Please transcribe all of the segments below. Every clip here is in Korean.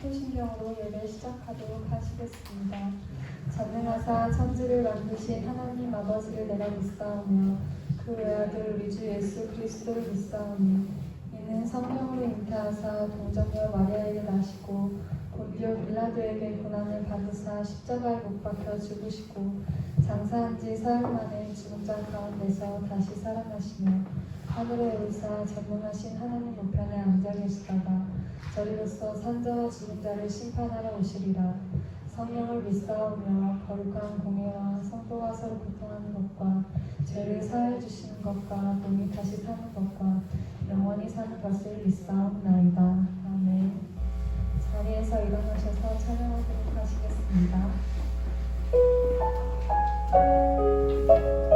사도신경으로 예배 시작하도록 하시겠습니다. 전능하사 천지를 만드신 하나님 아버지를 내가 믿사오며 그 외아들 우리 주 예수 그리스도를 믿사오니 이는 성령으로 잉태하사 동정녀 마리아에게 나시고 본디오 빌라도에게 고난을 받으사 십자가에 못 박혀 죽으시고 장사한 지 사흘 만에 죽은 자 가운데서 다시 살아나시며 하늘에 오르사 전능하신 하나님 우편에 앉아 계시다가 저리로서 산자와 죽은 자를 심판하러 오시리라. 성령을 믿사오며 거룩한 공예와 성도와 서로 교통하는 것과 죄를 사하여 주시는 것과 몸이 다시 사는 것과 영원히 사는 것을 믿사옵나이다. 아멘. 자리에서 일어나셔서 찬양하도록 하시겠습니다. 안전합니다.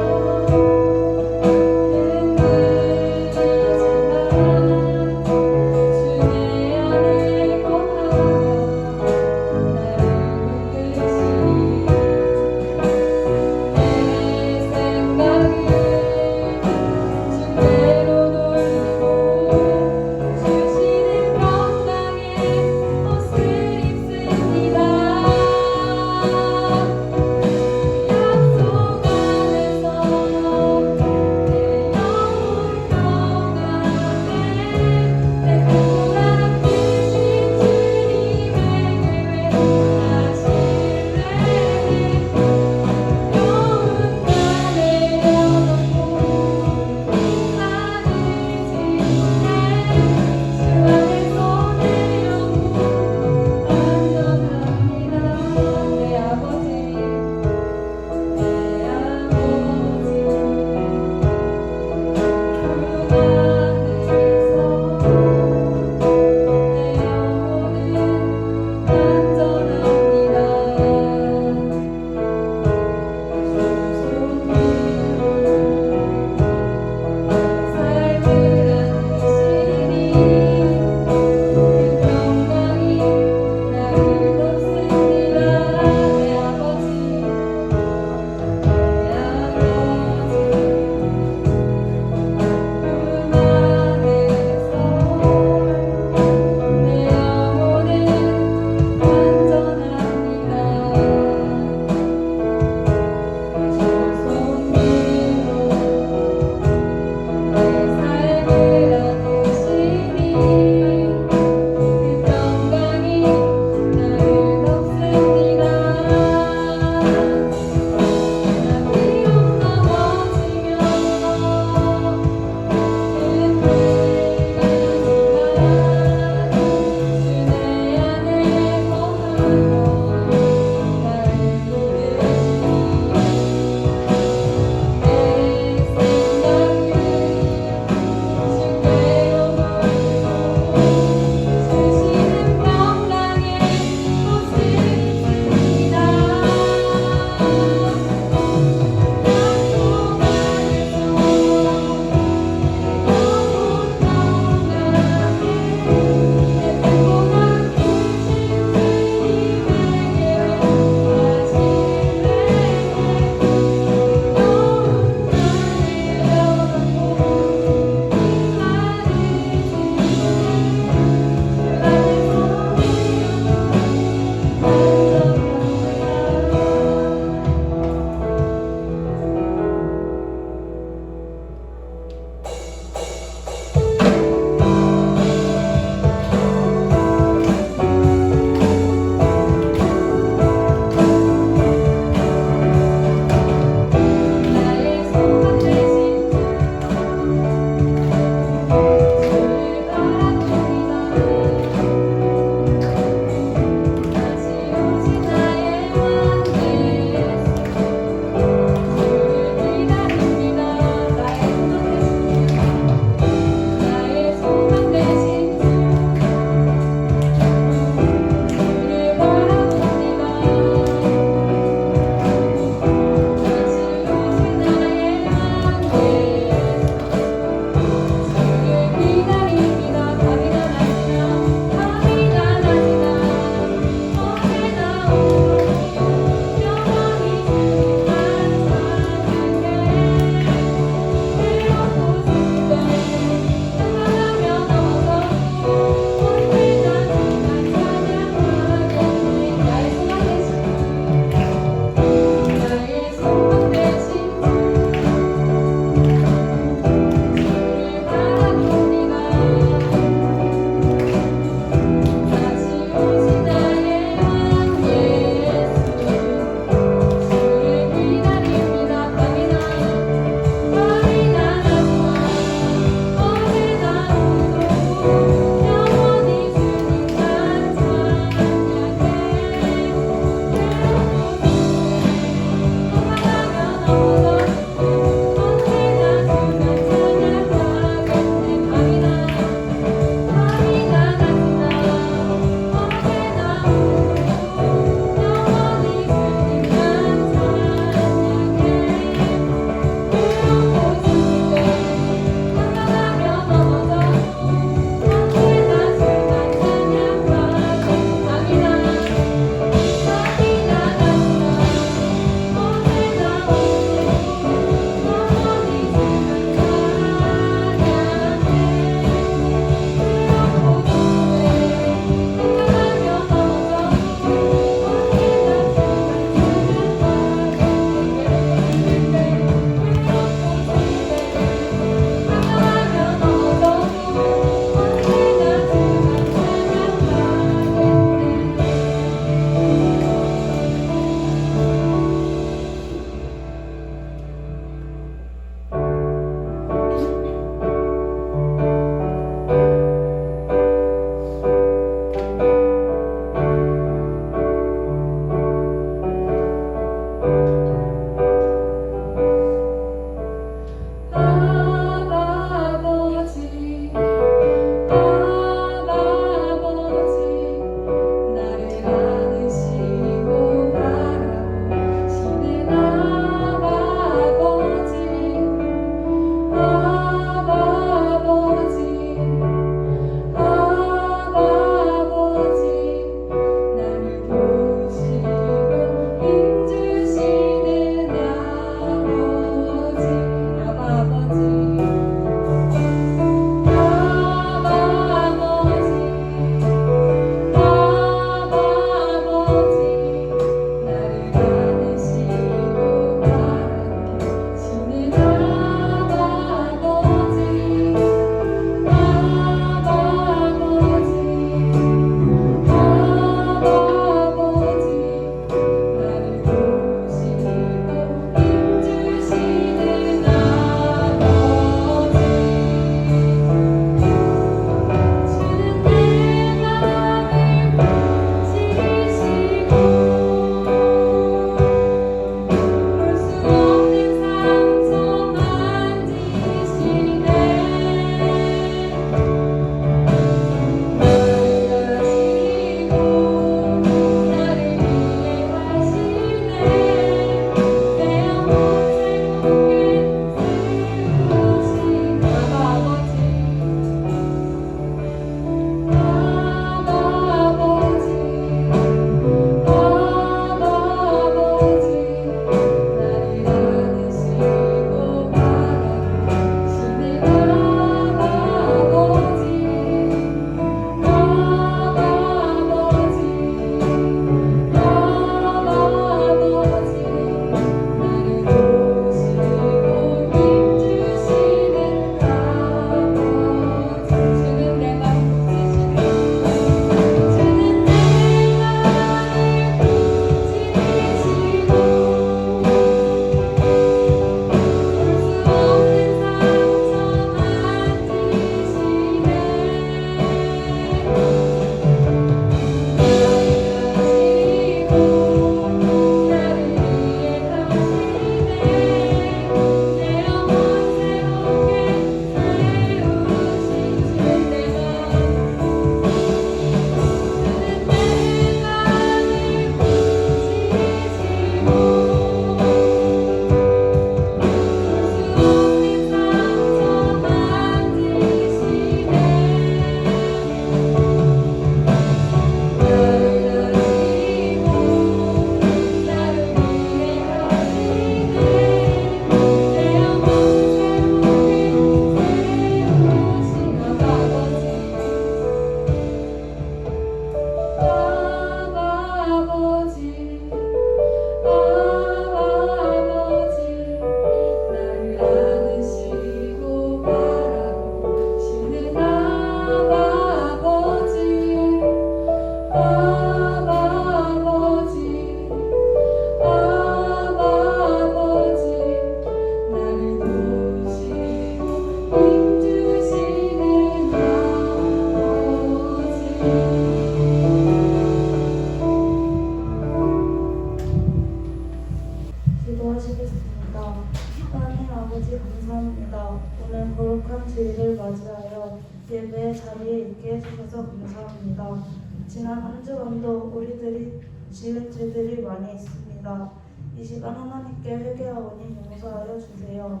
거룩한 주일을 맞이하여 예배의 자리에 있게 해주셔서 감사합니다. 지난 한 주간도 우리들이 지은 죄들이 많이 있습니다. 이 시간 하나님께 회개하오니 용서하여 주세요.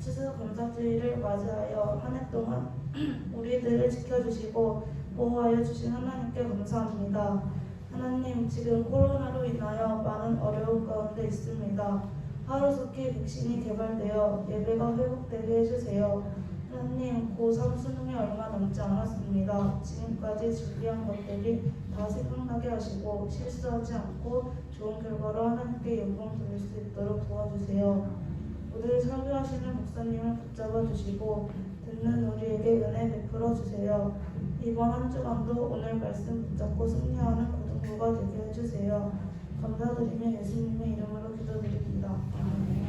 추수감사주일을 맞이하여 한 해 동안 우리들을 지켜주시고 보호하여 주신 하나님께 감사합니다. 하나님, 지금 코로나로 인하여 많은 어려움 가운데 있습니다. 하루속히 백신이 개발되어 예배가 회복되게 해주세요. 하나님, 고3 수능이 얼마 남지 않았습니다. 지금까지 준비한 것들이 다 생각나게 하시고 실수하지 않고 좋은 결과로 하나님께 영광 돌릴 수 있도록 도와주세요. 오늘 설교하시는 목사님을 붙잡아 주시고 듣는 우리에게 은혜 베풀어 주세요. 이번 한 주간도 오늘 말씀 붙잡고 승리하는 고등부가 되게 해주세요. 감사드리며 예수님의 이름으로 기도드립니다. 아멘.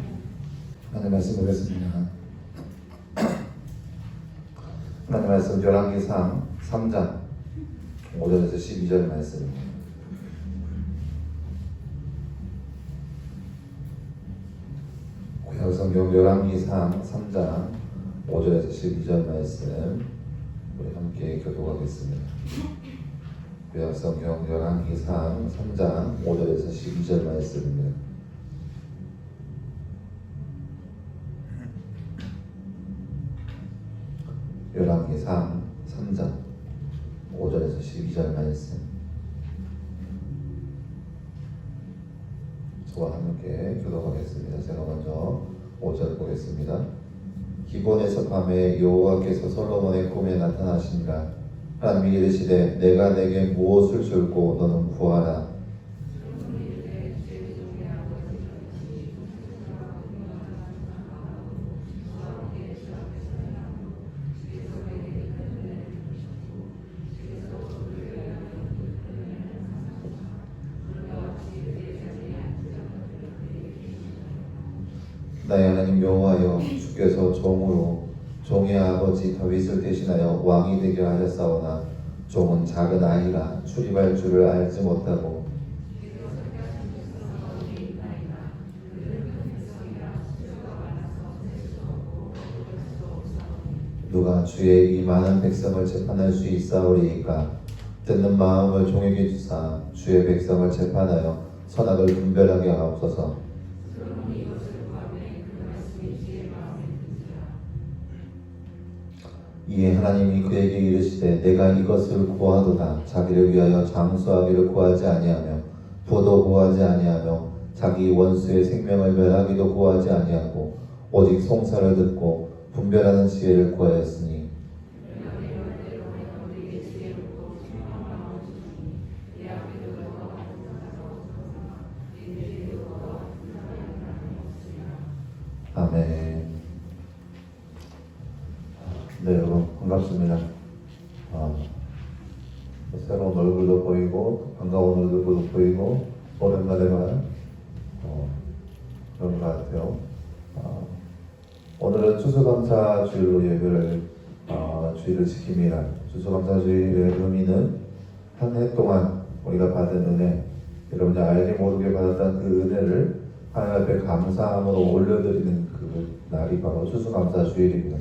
하나님 말씀 보겠습니다. 하나님 말씀 열왕기상 3장 5절에서 12절 말씀입니다. 구약성경 열왕기상 3장 5절에서 12절 말씀 우리 함께 교독하겠습니다. 구약성경 열왕기상 3장 5절에서 12절 말씀입니다. 열왕기상 3장 5절에서 12절 말씀 저와 함께 교독하겠습니다. 제가 먼저 5절 보겠습니다. 기본에서 밤에 여호와께서 솔로몬의 꿈에 나타나시니라. 하나님이 이르시되 내가 내게 무엇을 줄고 너는 구하라. 나의 하나님 여호와여, 주께서 종의 아버지 다윗을 대신하여 왕이 되게 하셨사오나 종은 작은 아이라 출입할 줄을 알지 못하고 누가 주의 이 많은 백성을 재판할 수 있사오리이까. 듣는 마음을 종에게 주사 주의 백성을 재판하여 선악을 분별하게 하옵소서. 이에 하나님이 그에게 이르시되 내가 이것을 구하도다. 자기를 위하여 장수하기를 구하지 아니하며 부도 구하지 아니하며 자기 원수의 생명을 멸하기도 구하지 아니하고 오직 송사를 듣고 분별하는 지혜를 구하였으니 아멘. 네, 여러분 반갑습니다. 새로운 얼굴도 보이고 반가운 얼굴도 보이고 오랜만에만 그런 것 같아요. 오늘은 추수감사 주일로 예배를 주일을 지킴이라. 추수감사 주일의 의미는 한 해 동안 우리가 받은 은혜, 여러분이 알게 모르게 받았던 그 은혜를 하나님 앞에 감사함으로 올려드리는 그 날이 바로 추수감사 주일입니다.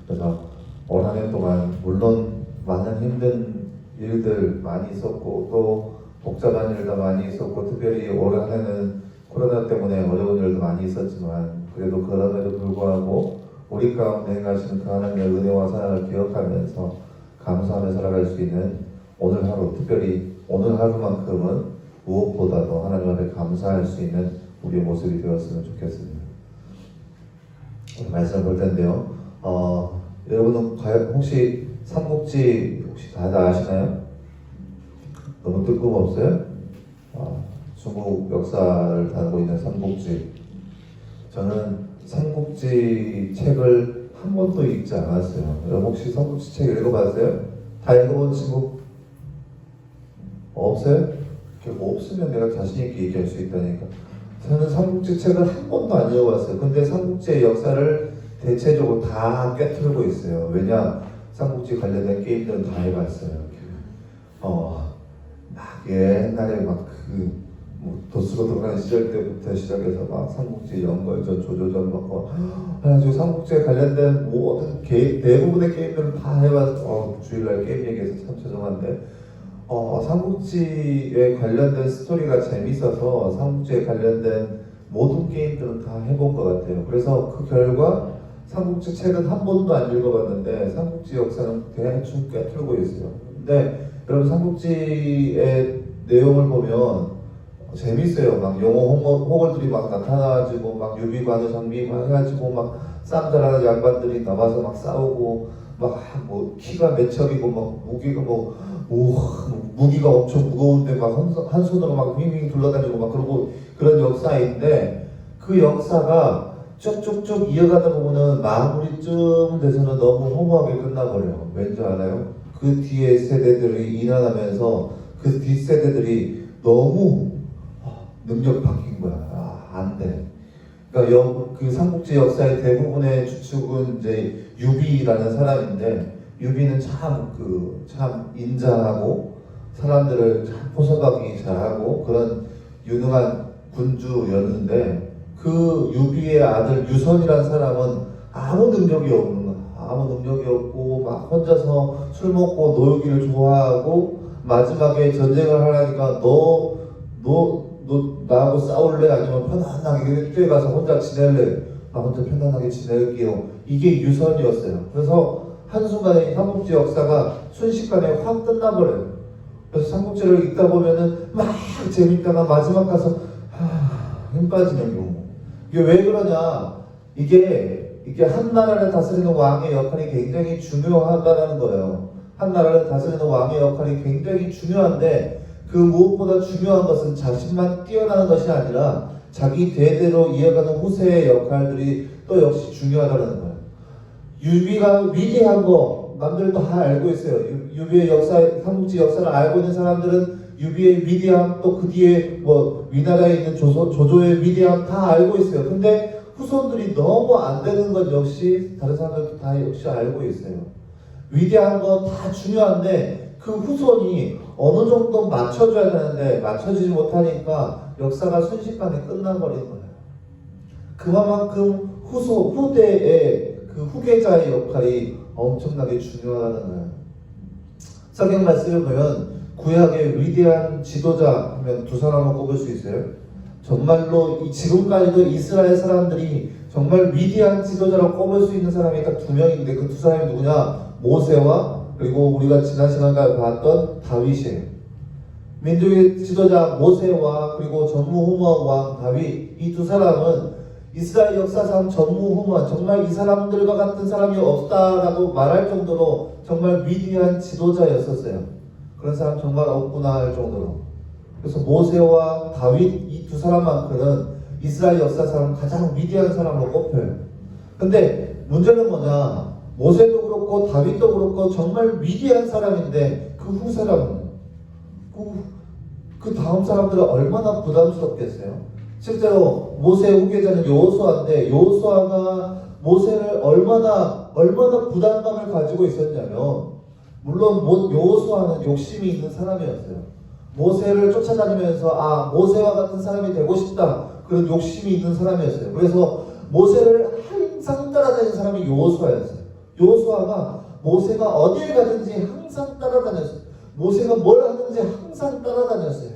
그래서 올 한 해 동안 물론 많은 힘든 일들 많이 있었고 또 복잡한 일도 많이 있었고 특별히 올 한 해는 코로나 때문에 어려운 일도 많이 있었지만 그래도 그럼에도 불구하고 우리 가운데 행하시는 그 하나님의 은혜와 사랑을 기억하면서 감사하며 살아갈 수 있는 오늘 하루, 특별히 오늘 하루만큼은 무엇보다도 하나님 앞에 감사할 수 있는 우리의 모습이 되었으면 좋겠습니다. 오늘 말씀을 볼 텐데요. 여러분은 혹시 삼국지 혹시 다들 아시나요? 너무 뜬금없어요? 중국 역사를 다루고 있는 삼국지. 저는 삼국지 책을 한 번도 읽지 않았어요. 여러분 혹시 삼국지 책 읽어봤어요? 다 읽어본 친구? 없어요? 없으면 내가 자신 있게 얘기할 수 있다니까. 저는 삼국지 책을 한 번도 안 읽어봤어요. 근데 삼국지의 역사를 대체적으로 다 꿰뚫고 있어요. 왜냐? 삼국지 관련된 게임들은 다 해봤어요. 막 옛날에 막 뭐 도스로 들어가는 시절 때부터 시작해서 막 삼국지 연걸전, 조조전 막 해가지고 삼국지에 관련된 모든 대부분의 게임들을 다 해봐서 주일날 게임 얘기해서 참 죄송한데 삼국지에 관련된 스토리가 재밌어서 삼국지에 관련된 모든 게임들은 다 해본 것 같아요. 그래서 그 결과 삼국지 책은 한 번도 안 읽어봤는데 삼국지 역사는 대충 꿰뚫고 있어요. 근데 여러분 삼국지의 내용을 보면 재밌어요. 막 영어 호걸들이 막 나타나가지고 막 유비관우 장비 막 해가지고 막 싸움 잘하는 양반들이 나와서 막 싸우고 막 뭐 키가 몇 척이고 막 무기가 무기가 엄청 무거운데 막 한 손으로 막 윙윙 둘러다니고 막 그러고 그런 역사인데 그 역사가 쭉쭉쭉 이어가다 보면은 마무리쯤 돼서는 너무 허무하게 끝나버려요. 왠지 알아요? 그 뒤에 세대들이 인하하면서 그 뒷세대들이 너무 능력 바뀐 거야. 안 돼. 그러니까 그 삼국지 역사의 대부분의 주축은 이제 유비라는 사람인데 유비는 참 인자하고 사람들을 참 포섭하기 잘하고 그런 유능한 군주였는데 그 유비의 아들 유선이라는 사람은 아무 능력이 없는 거야. 아무 능력이 없고 막 혼자서 술 먹고 놀기를 좋아하고 마지막에 전쟁을 하려니까 너 나하고 싸울래? 아니면 편안하게 뛰어 가서 혼자 지낼래? 나 혼자 편안하게 지낼게요. 이게 유선이었어요. 그래서 한순간에 삼국지 역사가 순식간에 확 끝나버려요. 그래서 삼국지를 읽다 보면은 막 재밌다가 마지막 가서 힘 빠지는 경우. 이게 왜 그러냐? 이게 한 나라를 다스리는 왕의 역할이 굉장히 중요하다는 거예요. 한 나라를 다스리는 왕의 역할이 굉장히 중요한데 그 무엇보다 중요한 것은 자신만 뛰어나는 것이 아니라 자기 대대로 이어가는 후세의 역할들이 또 역시 중요하다는 거예요. 유비가 위대한 거 남들도 다 알고 있어요. 유비의 역사, 삼국지 역사를 알고 있는 사람들은 유비의 위대함 또 그 뒤에 뭐 위나라에 있는 조조의 위대함 다 알고 있어요. 근데 후손들이 너무 안 되는 건 역시 다른 사람들도 다 역시 알고 있어요. 위대한 건 다 중요한데 그 후손이 어느 정도 맞춰줘야 되는데 맞춰지지 못하니까 역사가 순식간에 끝나버린 거예요. 그만큼 후대의 그 후계자의 역할이 엄청나게 중요하다는 거예요. 성경 말씀을 보면 구약의 위대한 지도자 하면 두 사람을 꼽을 수 있어요. 정말로 지금까지도 이스라엘 사람들이 정말 위대한 지도자라고 꼽을 수 있는 사람이 딱 두 명인데 그 두 사람이 누구냐? 모세와 그리고 우리가 지난 시간에 봤던 다윗이에요. 민족의 지도자 모세와 그리고 전무후무한 왕 다윗 이 두 사람은 이스라엘 역사상 전무후무한 정말 이 사람들과 같은 사람이 없다라고 말할 정도로 정말 위대한 지도자였었어요. 그런 사람 정말 없구나 할 정도로. 그래서 모세와 다윗 이 두 사람만큼은 이스라엘 역사상 가장 위대한 사람으로 꼽혀요. 근데 문제는 뭐냐? 모세도 그렇고 다윗도 그렇고 정말 위대한 사람인데 그 후 사람은 그 다음 사람들은 얼마나 부담스럽겠어요? 실제로 모세의 후계자는 여호수아인데 여호수아가 모세를 얼마나 부담감을 가지고 있었냐면 물론 여호수아는 욕심이 있는 사람이었어요. 모세를 쫓아다니면서 모세와 같은 사람이 되고 싶다 그런 욕심이 있는 사람이었어요. 그래서 모세를 항상 따라다니는 사람이 여호수아였어요. 여호수아가 모세가 어딜 가든지 항상 따라다녔어요. 모세가 뭘 하든지 항상 따라다녔어요.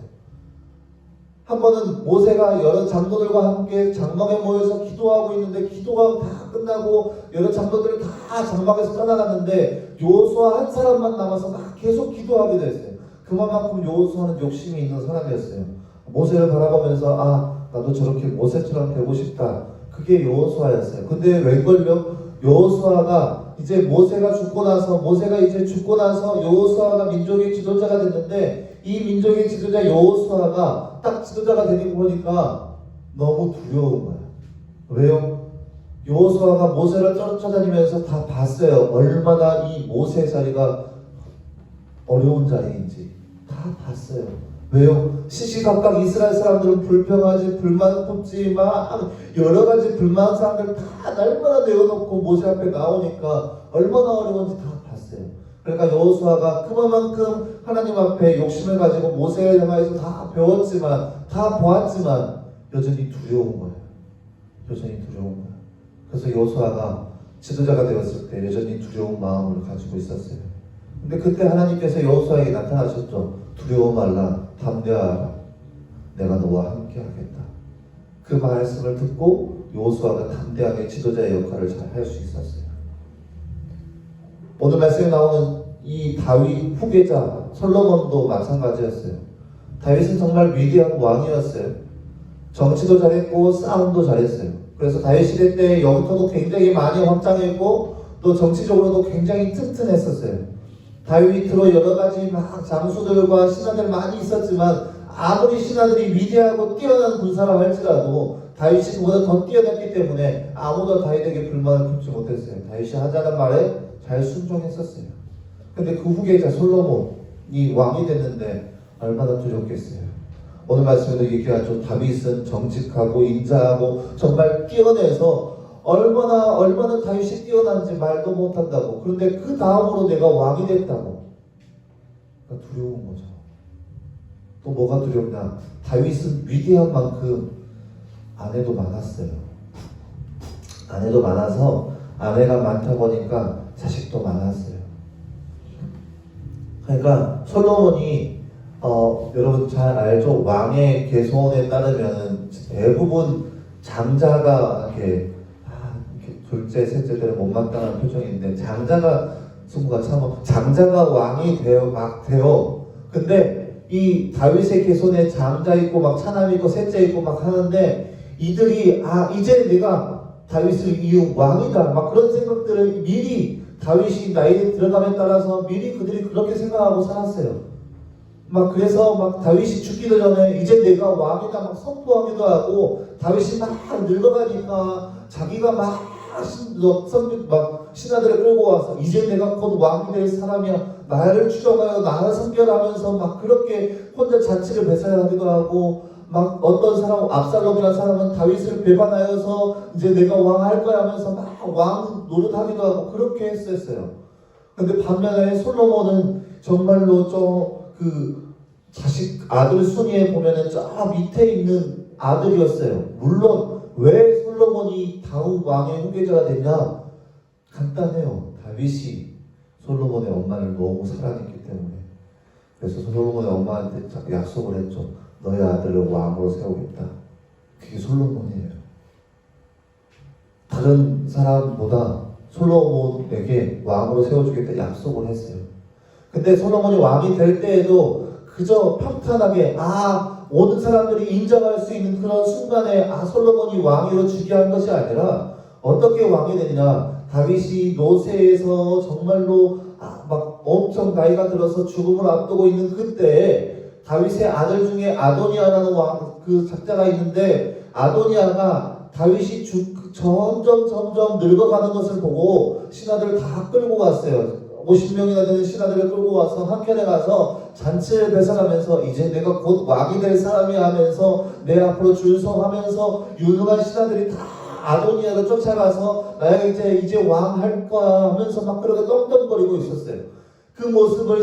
한 번은 모세가 여러 장로들과 함께 장막에 모여서 기도하고 있는데 기도가 다 끝나고 여러 장로들이 다 장막에서 떠나갔는데 여호수아 한 사람만 남아서 막 계속 기도하게 됐어요. 그만큼 여호수아는 욕심이 있는 사람이었어요. 모세를 바라보면서 나도 저렇게 모세처럼 되고 싶다. 그게 여호수아였어요. 근데 웬걸요? 여호수아가 이제 모세가 죽고 나서 여호수아가 민족의 지도자가 됐는데 이 민족의 지도자 여호수아가 딱 지도자가 되는 거 보니까 너무 두려운 거야. 왜요? 여호수아가 모세를 쫓아다니면서 다 봤어요. 얼마나 이 모세 자리가 어려운 자리인지 다 봤어요. 왜요? 시시각각 이스라엘 사람들은 불평하지 불만 품지 막 여러 가지 불만한 사람들 다 날마다 내어놓고 모세 앞에 나오니까 얼마나 어려운지 다 봤어요. 그러니까 여호수아가 그만큼 하나님 앞에 욕심을 가지고 모세를 향해서 다 배웠지만, 다 보았지만 여전히 두려운 거예요. 여전히 두려운 거예요. 그래서 여호수아가 지도자가 되었을 때 여전히 두려운 마음을 가지고 있었어요. 근데 그때 하나님께서 여호수아에게 나타나셨죠. 두려워 말라, 담대하라, 내가 너와 함께 하겠다. 그 말씀을 듣고 여호수아가 담대하게 지도자의 역할을 잘 할 수 있었어요. 오늘 말씀에 나오는 이 다윗 후계자 솔로몬도 마찬가지였어요. 다윗은 정말 위대한 왕이었어요. 정치도 잘했고 싸움도 잘했어요. 그래서 다윗 시대 때 영토도 굉장히 많이 확장했고 또 정치적으로도 굉장히 튼튼했었어요. 다윗 밑으로 여러 가지 막 장수들과 신하들 많이 있었지만 아무리 신하들이 위대하고 뛰어난 군사라 할지라도 다윗이 그보다 더 뛰어났기 때문에 아무도 다윗에게 불만을 품지 못했어요. 다윗이 하자는 말에 잘 순종했었어요. 근데 그 후계자 솔로몬이 왕이 됐는데 얼마나 두렵겠어요. 오늘 말씀에도 얘기하죠. 다윗은 정직하고 인자하고 정말 뛰어내서 얼마나 다윗이 뛰어난지 말도 못한다고. 그런데 그 다음으로 내가 왕이 됐다고. 그러니까 두려운 거죠. 또 뭐가 두렵냐? 다윗은 위대한 만큼 아내도 많았어요. 아내도 많아서 아내가 많다 보니까 자식도 많았어요. 그러니까 솔로몬이 여러분 잘 알죠? 왕의 계소원에 따르면 대부분 장자가 이렇게 둘째, 셋째들은 못마땅한 표정인데 장자가 승부가 참 장자가 왕이 되어 근데 이 다윗의 계손에 장자 있고 막 차남 있고 셋째 있고 막 하는데 이들이 이제 내가 다윗을 이은 왕이다 막 그런 생각들을 미리 다윗이 나이에 들어감에 따라서 미리 그들이 그렇게 생각하고 살았어요. 막 그래서 막 다윗이 죽기도 전에 이제 내가 왕이다 막 선포하기도 하고 다윗이 막 늙어가니까 자기가 막 신하들을 끌고 와서 이제 내가 곧 왕이 될 사람이야 나를 추종하여 나를 섬겨하면서 막 그렇게 혼자 자치를 배설하기도 하고 막 어떤 사람 압살롬이라는 사람은 다윗을 배반하여서 이제 내가 왕 할 거야 하면서 막 왕 노릇하기도 하고 그렇게 했었어요. 근데 반면에 솔로몬은 정말로 그 자식 아들 순위에 보면은 저 밑에 있는 아들이었어요. 물론 왜 솔로몬이 다음 왕의 후계자가 됐냐? 간단해요. 다윗이 솔로몬의 엄마를 너무 사랑했기 때문에. 그래서 솔로몬의 엄마한테 약속을 했죠. 너의 아들을 왕으로 세우겠다. 그게 솔로몬이에요. 다른 사람보다 솔로몬에게 왕으로 세워주겠다 약속을 했어요. 근데 솔로몬이 왕이 될 때에도 그저 평탄하게 모든 사람들이 인정할 수 있는 그런 순간에 솔로몬이 왕위로 즉위한 것이 아니라 어떻게 왕이 되느냐? 다윗이 노새에서 정말로 막 엄청 나이가 들어서 죽음을 앞두고 있는 그때에 다윗의 아들 중에 아도니아라는 그 작자가 있는데 아도니아가 다윗이 점점 늙어가는 것을 보고 신하들을 다 끌고 갔어요. 50명이나 되는 신하들을 끌고 와서 한켠에 가서 잔치를 배설하면서 이제 내가 곧 왕이 될 사람이야 하면서 내 앞으로 줄서하면서 유능한 신하들이 다 아도니아를 쫓아가서 나야 이제 왕 할 거야 하면서 막 그렇게 떵떵거리고 있었어요. 그 모습을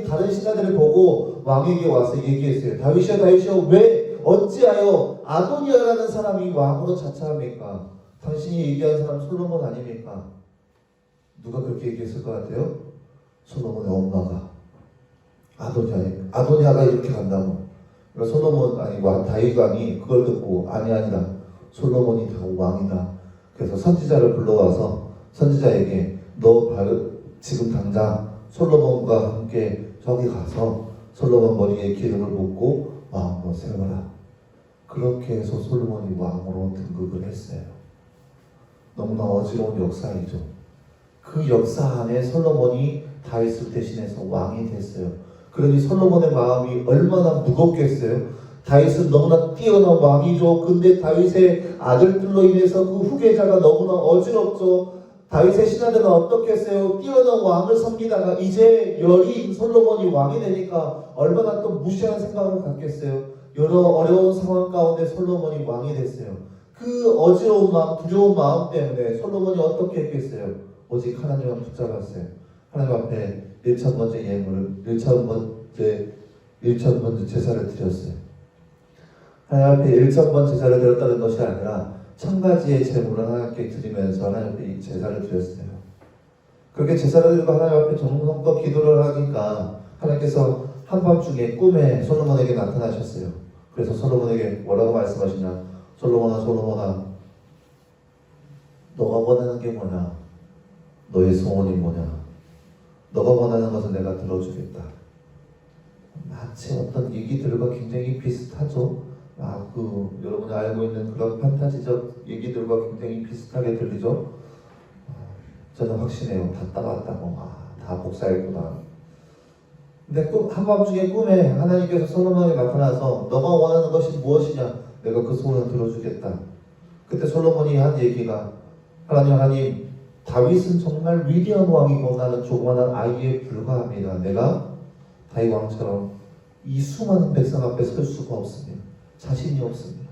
다른 신하들을 보고 왕에게 와서 얘기했어요. 다윗이여 왜 어찌하여 아도니아라는 사람이 왕으로 자처합니까? 당신이 얘기한 사람 솔로몬 아닙니까? 누가 그렇게 얘기했을 것 같아요? 솔로몬의 엄마가 아도니아가 이렇게 간다고. 그러니까 솔로몬 다윗 왕이 그걸 듣고 아니다. 솔로몬이 다 왕이다. 그래서 선지자를 불러와서 선지자에게 너 지금 당장 솔로몬과 함께 저기 가서 솔로몬 머리에 기름을 붓고 왕으로 세워라. 그렇게 해서 솔로몬이 왕으로 등극을 했어요. 너무나 어지러운 역사이죠. 그 역사 안에 솔로몬이 다윗을 대신해서 왕이 됐어요. 그러니 솔로몬의 마음이 얼마나 무겁겠어요. 다윗은 너무나 뛰어난 왕이죠. 근데 다윗의 아들들로 인해서 그 후계자가 너무나 어지럽죠. 다윗의 신하들은 어떻게 했어요? 뛰어난 왕을 섬기다가 이제 여린 솔로몬이 왕이 되니까 얼마나 또 무시하는 생각을 갖겠어요. 여러 어려운 상황 가운데 솔로몬이 왕이 됐어요. 그 어지러운 마음, 두려운 마음 때문에 솔로몬이 어떻게 했겠어요? 오직 하나님만 붙잡았어요. 하나님 앞에 1,000번째 예물을 1,000번째 제사를 드렸어요. 하나님 앞에 1,000번 제사를 드렸다는 것이 아니라 1,000가지의 제물을 하나님께 드리면서 하나님 앞에 이 제사를 드렸어요. 그렇게 제사를 드리고 하나님 앞에 정성껏 기도를 하니까 하나님께서 한밤중에 꿈에 솔로몬에게 나타나셨어요. 그래서 솔로몬에게 뭐라고 말씀하시냐? 솔로몬아, 솔로몬아, 너가 원하는 게 뭐냐? 너의 소원이 뭐냐? 너가 원하는 것은 내가 들어주겠다. 마치 어떤 얘기들과 굉장히 비슷하죠? 여러분이 알고 있는 그런 판타지적 얘기들과 굉장히 비슷하게 들리죠? 저는 확신해요. 다 따라왔다고. 다 복사했구나. 근데 한밤중에 꿈에 하나님께서 솔로몬에게 나타나서 너가 원하는 것이 무엇이냐? 내가 그 소원을 들어주겠다. 그때 솔로몬이 한 얘기가 하나님, 다윗은 정말 위대한 왕이고 나는 조그마한 아이에 불과합니다. 내가 다윗 왕처럼 이 수많은 백성 앞에 설 수가 없습니다. 자신이 없습니다.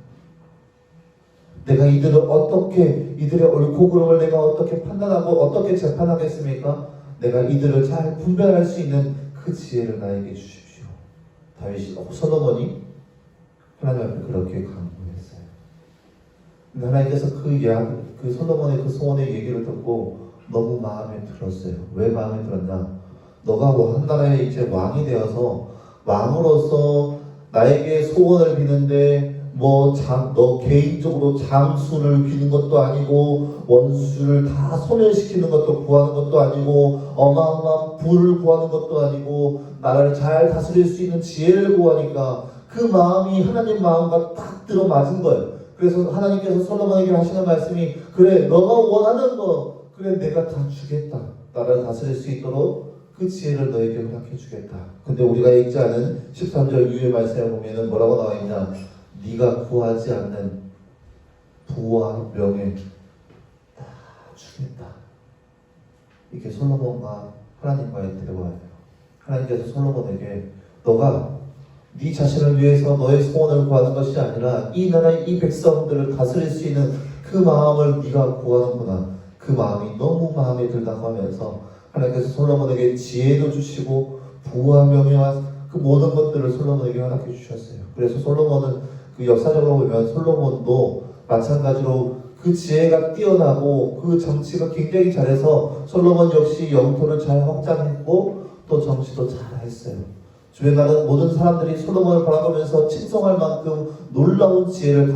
내가 이들의 옳고 그름을 내가 어떻게 판단하고 어떻게 재판하겠습니까? 내가 이들을 잘 분별할 수 있는 그 지혜를 나에게 주십시오. 솔로몬이 하나님 앞에 그렇게 간구했어요. 근데 하나님께서 그 솔로몬의 그 소원의 얘기를 듣고 너무 마음에 들었어요. 왜 마음에 들었냐? 너가 한 나라의 이제 왕이 되어서 왕으로서 나에게 소원을 비는데 너 개인적으로 장수를 비는 것도 아니고 원수를 다 소멸시키는 것도 구하는 것도 아니고 어마어마한 부를 구하는 것도 아니고 나라를 잘 다스릴 수 있는 지혜를 구하니까 그 마음이 하나님 마음과 딱 들어맞은 거예요. 그래서 하나님께서 솔로몬에게 하시는 말씀이 그래 너가 원하는 거 그래 내가 다 주겠다. 나라를 다스릴 수 있도록 그 지혜를 너에게 허락해 주겠다. 근데 우리가 읽지 않은 13절 이후의 말씀에 보면은 뭐라고 나와 있냐? 네가 구하지 않는 부와 명예 다 주겠다. 이게 솔로몬과 하나님과의 대화예요. 하나님께서 솔로몬에게 너가 네 자신을 위해서 너의 소원을 구하는 것이 아니라 이 나라의 이 백성들을 다스릴 수 있는 그 마음을 네가 구하는구나. 그 마음이 너무 마음에 들다고 하면서 하나님께서 솔로몬에게 지혜도 주시고 부와 명예와 그 모든 것들을 솔로몬에게 허락해 주셨어요. 그래서 솔로몬은 그 역사적으로 보면 솔로몬도 마찬가지로 그 지혜가 뛰어나고 그 정치가 굉장히 잘해서 솔로몬 역시 영토를 잘 확장했고 또 정치도 잘했어요. 주변에 가는 모든 사람들이 솔로몬을 바라보면서 칭송할 만큼 놀라운 지혜를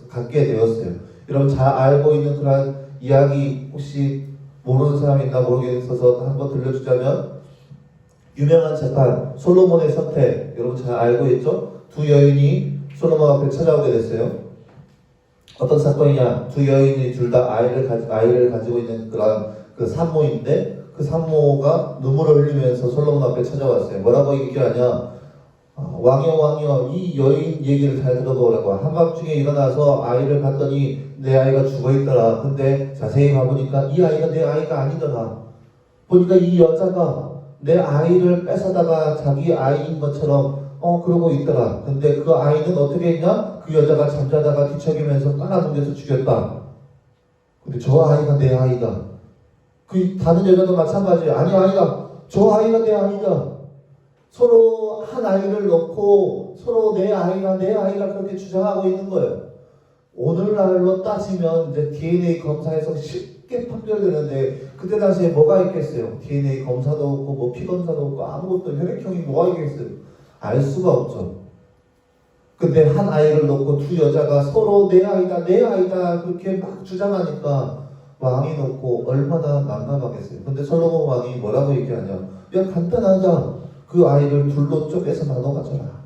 갖게 되었어요. 여러분 잘 알고 있는 그런 이야기 혹시 모르는 사람이 있나 모르겠어서 한번 들려주자면 유명한 재판 솔로몬의 선택 여러분 잘 알고 있죠? 두 여인이 솔로몬 앞에 찾아오게 됐어요. 어떤 사건이냐? 두 여인이 둘 다 아이를 가지고 있는 그런 그 산모인데 그 산모가 눈물을 흘리면서 솔로몬 앞에 찾아왔어요. 뭐라고 얘기하냐? 왕이여 이 여인 얘기를 잘 들어보라고. 한밤중에 일어나서 아이를 봤더니 내 아이가 죽어있더라. 근데 자세히 봐보니까 이 아이가 내 아이가 아니더라. 보니까 이 여자가 내 아이를 뺏어다가 자기 아이인 것처럼 그러고 있더라. 근데 그 아이는 어떻게 했냐? 그 여자가 잠자다가 뒤척이면서 깔아뭉개서 죽였다. 근데 저 아이가 내 아이다. 그 다른 여자도 마찬가지예요. 아니야. 저 아이가 내 아이다. 서로 한 아이를 놓고 서로 내 아이가 그렇게 주장하고 있는 거예요. 오늘날로 따지면 이제 DNA 검사에서 쉽게 판별되는데 그때 당시에 뭐가 있겠어요? DNA 검사도 없고 피 검사도 없고 아무것도 혈액형이 뭐가 있겠어요? 알 수가 없죠. 근데 한 아이를 놓고 두 여자가 서로 내 아이다 그렇게 막 주장하니까 왕이 놓고 얼마나 난감하겠어요. 근데 솔로몬 왕이 뭐라고 얘기하냐? 야 간단하자. 그 아이를 둘로 쪼개서 나눠 가져라.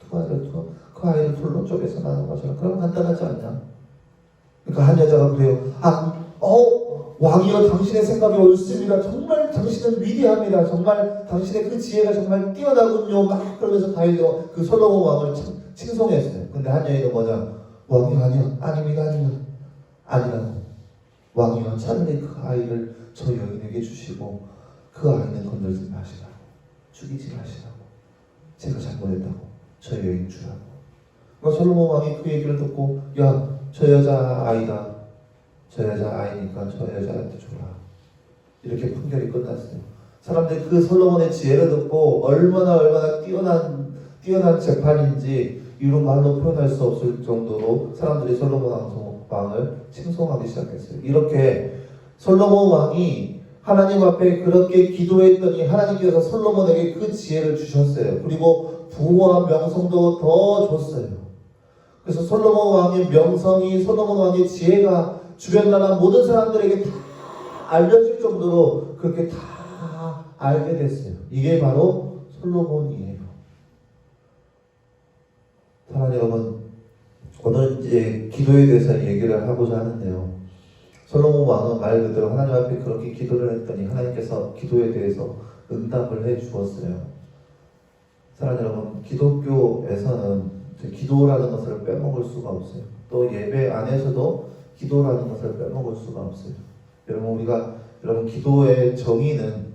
그 아이를 둘로 쪼개서 나눠 가져라. 그럼 간단하지 않냐? 그러니까 한 여자가 그래요. 왕이여 당신의 생각이 옳습니다. 정말 당신은 위대합니다. 정말 당신의 그 지혜가 정말 뛰어나군요. 막 그러면서 다윗이 그 솔로몬 왕을 칭송했어요. 근데 한 여인은 뭐냐? 왕이여 아닙니다. 아니라고. 왕이여 차라리 그 아이를 저 여인에게 주시고 그 아이는 건들지 마시라고. 죽이지 마시라고. 제가 잘못했다고. 저 여인 주라고. 그러니까 솔로몬 왕이 그 얘기를 듣고 야 저 여자 아이다. 저 여자 아이니까 저 여자한테 줘라. 이렇게 판결이 끝났어요. 사람들이 그 솔로몬의 지혜를 듣고 얼마나 뛰어난 재판인지 이루 말로 표현할 수 없을 정도로 사람들이 솔로몬 왕을 칭송하기 시작했어요. 이렇게 솔로몬 왕이 하나님 앞에 그렇게 기도했더니 하나님께서 솔로몬에게 그 지혜를 주셨어요. 그리고 부와 명성도 더 줬어요. 그래서 솔로몬 왕의 명성이, 솔로몬 왕의 지혜가 주변 나라 모든 사람들에게 다 알려질 정도로 그렇게 다 알게 됐어요. 이게 바로 솔로몬이에요. 사랑하는 여러분, 오늘 이제 기도에 대해서 얘기를 하고자 하는데요. 솔로몬 왕은 말 그대로 하나님 앞에 그렇게 기도를 했더니 하나님께서 기도에 대해서 응답을 해 주었어요. 사랑하는 여러분, 기독교에서는 기도라는 것을 빼먹을 수가 없어요. 또 예배 안에서도 기도라는 것을 빼먹을 수가 없어요. 여러분 기도의 정의는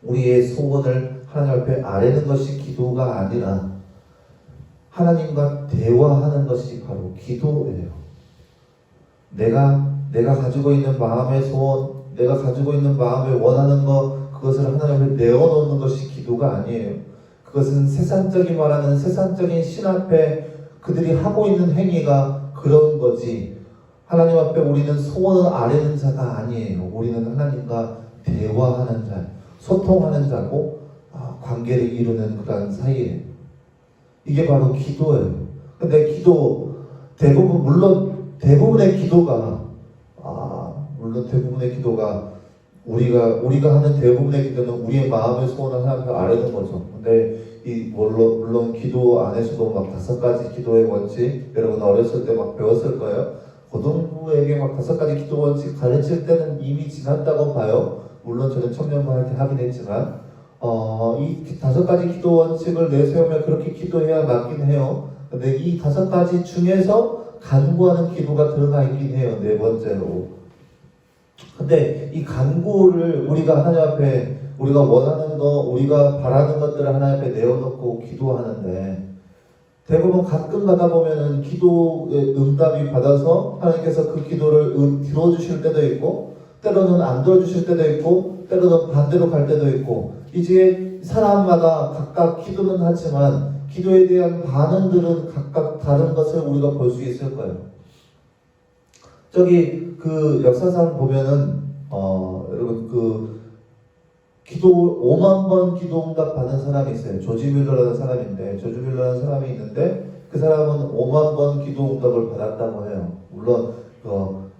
우리의 소원을 하나님 앞에 아뢰는 것이 기도가 아니라 하나님과 대화하는 것이 바로 기도예요. 내가 가지고 있는 마음의 소원, 내가 가지고 있는 마음에 원하는 것, 그것을 하나님 앞에 내어놓는 것이 기도가 아니에요. 그것은 세상적인 신 앞에 그들이 하고 있는 행위가 그런 거지, 하나님 앞에 우리는 소원을 아뢰는 자가 아니에요. 우리는 하나님과 대화하는 자, 소통하는 자고 관계를 이루는 그런 사이예요. 이게 바로 기도예요. 근데 물론 대부분의 기도가 우리가 하는 대부분의 기도는 우리의 마음의 소원을 하나님 앞에 아뢰는 거죠. 근데 물론 기도 안에서도 막 5가지 기도의 원칙, 여러분 어렸을 때 막 배웠을 거예요. 고등부에게 막 5가지 기도 원칙 가르칠 때는 이미 지났다고 봐요. 물론 저는 청년부 할 때 하긴 했지만 이 5가지 기도 원칙을 내세우면 그렇게 기도해야 맞긴 해요. 근데 이 5가지 중에서 간구하는 기도가 들어가 있긴 해요. 4번째로. 근데 이 간구를 우리가 하나님 앞에 우리가 원하는 거, 우리가 바라는 것들을 하나님 앞에 내어놓고 기도하는데, 대부분 가끔 가다 보면은 기도의 응답이 받아서 하나님께서 그 기도를 들어주실 때도 있고, 때로는 안 들어주실 때도 있고, 때로는 반대로 갈 때도 있고, 이제 사람마다 각각 기도는 하지만 기도에 대한 반응들은 각각 다른 것을 우리가 볼 수 있을 거예요. 저기 그 역사상 보면은 여러분 기도 5만 번 기도 응답 받은 사람이 있어요. 조지 뮬러라는 사람인데, 조지 뮬러라는 사람이 있는데 그 사람은 5만 번 기도 응답을 받았다고 해요. 물론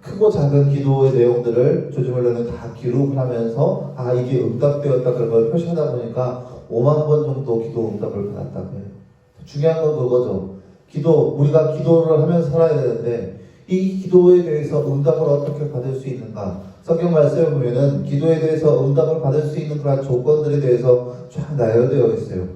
크고 작은 기도의 내용들을 조지 뮬러는 다 기록을 하면서 이게 응답되었다 그런 걸 표시하다 보니까 5만 번 정도 기도 응답을 받았다고 해요. 중요한 건 그거죠. 우리가 기도를 하면서 살아야 되는데 이 기도에 대해서 응답을 어떻게 받을 수 있는가? 성경 말씀을 보면은 기도에 대해서 응답을 받을 수 있는 그런 조건들에 대해서 쫙 나열되어 있어요.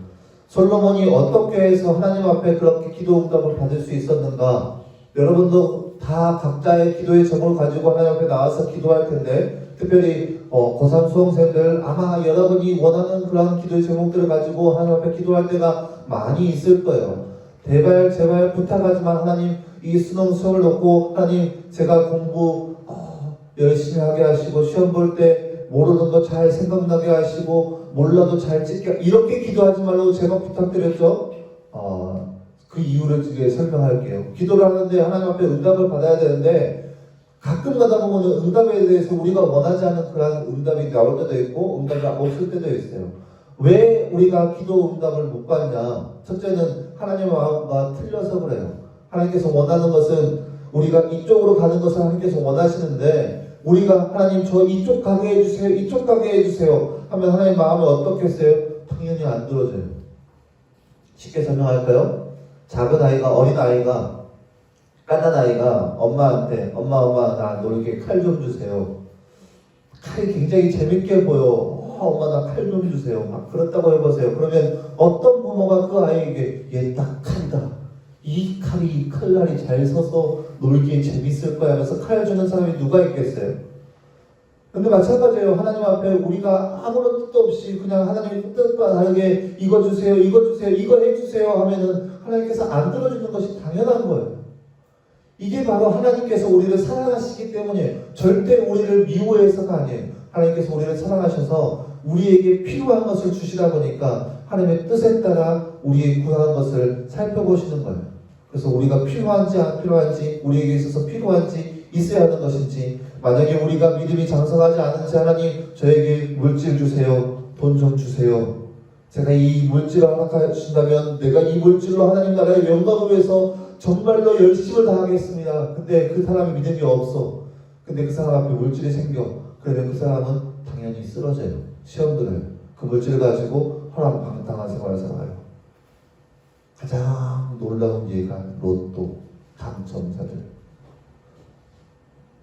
솔로몬이 어떻게 해서 하나님 앞에 그렇게 기도 응답을 받을 수 있었는가? 여러분도 다 각자의 기도의 제목을 가지고 하나님 앞에 나와서 기도할 텐데, 특별히 고3 수험생들 아마 여러분이 원하는 그런 기도의 제목들을 가지고 하나님 앞에 기도할 때가 많이 있을 거예요. 제발 부탁하지만 하나님, 이 수능 시험을 놓고 하나님 제가 공부 열심히 하게 하시고, 시험 볼 때 모르는 거 잘 생각나게 하시고, 몰라도 잘 찍게, 이렇게 기도하지 말라고 제가 부탁드렸죠. 그 이유를 이제 설명할게요. 기도를 하는데 하나님 앞에 응답을 받아야 되는데, 가끔 가다 보면 응답에 대해서 우리가 원하지 않은 그런 응답이 나올 때도 있고 응답이 없을 때도 있어요. 왜 우리가 기도 응답을 못 받냐? 첫째는 하나님의 마음과 틀려서 그래요. 하나님께서 원하는 것은 우리가 이쪽으로 가는 것을 하나님께서 원하시는데, 우리가 하나님 저 이쪽 가게 해주세요, 이쪽 가게 해주세요 하면 하나님 마음이 어떻겠어요? 당연히 안 들어져요. 쉽게 설명할까요? 작은 아이가, 어린 아이가, 깐난 아이가 엄마한테 엄마 나 놀게 칼 좀 주세요. 칼이 굉장히 재밌게 보여. 엄마 나 칼 좀 주세요. 막 그렇다고 해보세요. 그러면 어떤 부모가 그 아이에게 얘 딱 칼이다, 이 칼날이 잘 서서 놀기에 재밌을 거야 하면서 칼 주는 사람이 누가 있겠어요? 근데 마찬가지예요. 하나님 앞에 우리가 아무런 뜻도 없이 그냥 하나님의 뜻과 다르게 이거 주세요, 이거 해주세요 하면은 하나님께서 안 들어주는 것이 당연한 거예요. 이게 바로 하나님께서 우리를 사랑하시기 때문이에요. 절대 우리를 미워해서가 아니에요. 하나님께서 우리를 사랑하셔서 우리에게 필요한 것을 주시다 보니까 하나님의 뜻에 따라 우리의 구하는 것을 살펴보시는 거예요. 그래서 우리가 필요한지 안 필요한지, 우리에게 있어서 필요한지, 있어야 하는 것인지, 만약에 우리가 믿음이 장성하지 않은지 하나님 저에게 물질 주세요, 돈 좀 주세요. 제가 이 물질을 허락하신다면 내가 이 물질로 하나님 나라의 영광을 위해서 정말로 열심을 다하겠습니다. 근데 그 사람이 믿음이 없어. 근데 그 사람 앞에 물질이 생겨. 그러면 그 사람은 당연히 쓰러져요. 시험 들어요. 그 물질을 가지고 허랑방탕한 생활을 살아요. 가장 놀라운 예가 로또 당첨자들.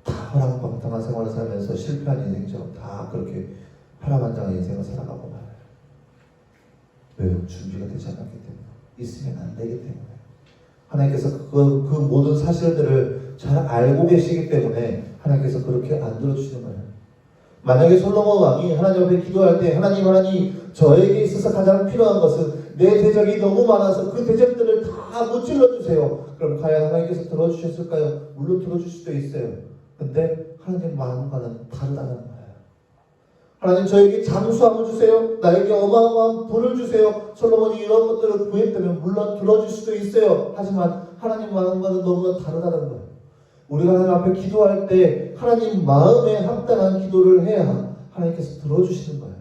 다 허랑방탕한 생활을 살면서 실패한 인생처럼 다 그렇게 파란만장한 인생을 살아가고 말아요. 왜요? 준비가 되지 않았기 때문에. 있으면 안 되기 때문에. 하나님께서 그 모든 사실들을 잘 알고 계시기 때문에 하나님께서 그렇게 안 들어주시는 거예요. 만약에 솔로몬 왕이 하나님 앞에 기도할 때 하나님 저에게 있어서 가장 필요한 것은 내 대적이 너무 많아서 그 대적들을 다 무찔러 주세요. 그럼 과연 하나님께서 들어주셨을까요? 물론 들어줄 수도 있어요. 근데 하나님 마음과는 다르다는 거예요. 하나님 저에게 장수함을 주세요. 나에게 어마어마한 돈을 주세요. 솔로몬이 이런 것들을 구했다면 물론 들어줄 수도 있어요. 하지만 하나님 마음과는 너무나 다르다는 거예요. 우리가 하나님 앞에 기도할 때 하나님 마음에 합당한 기도를 해야 하나님께서 들어주시는 거예요.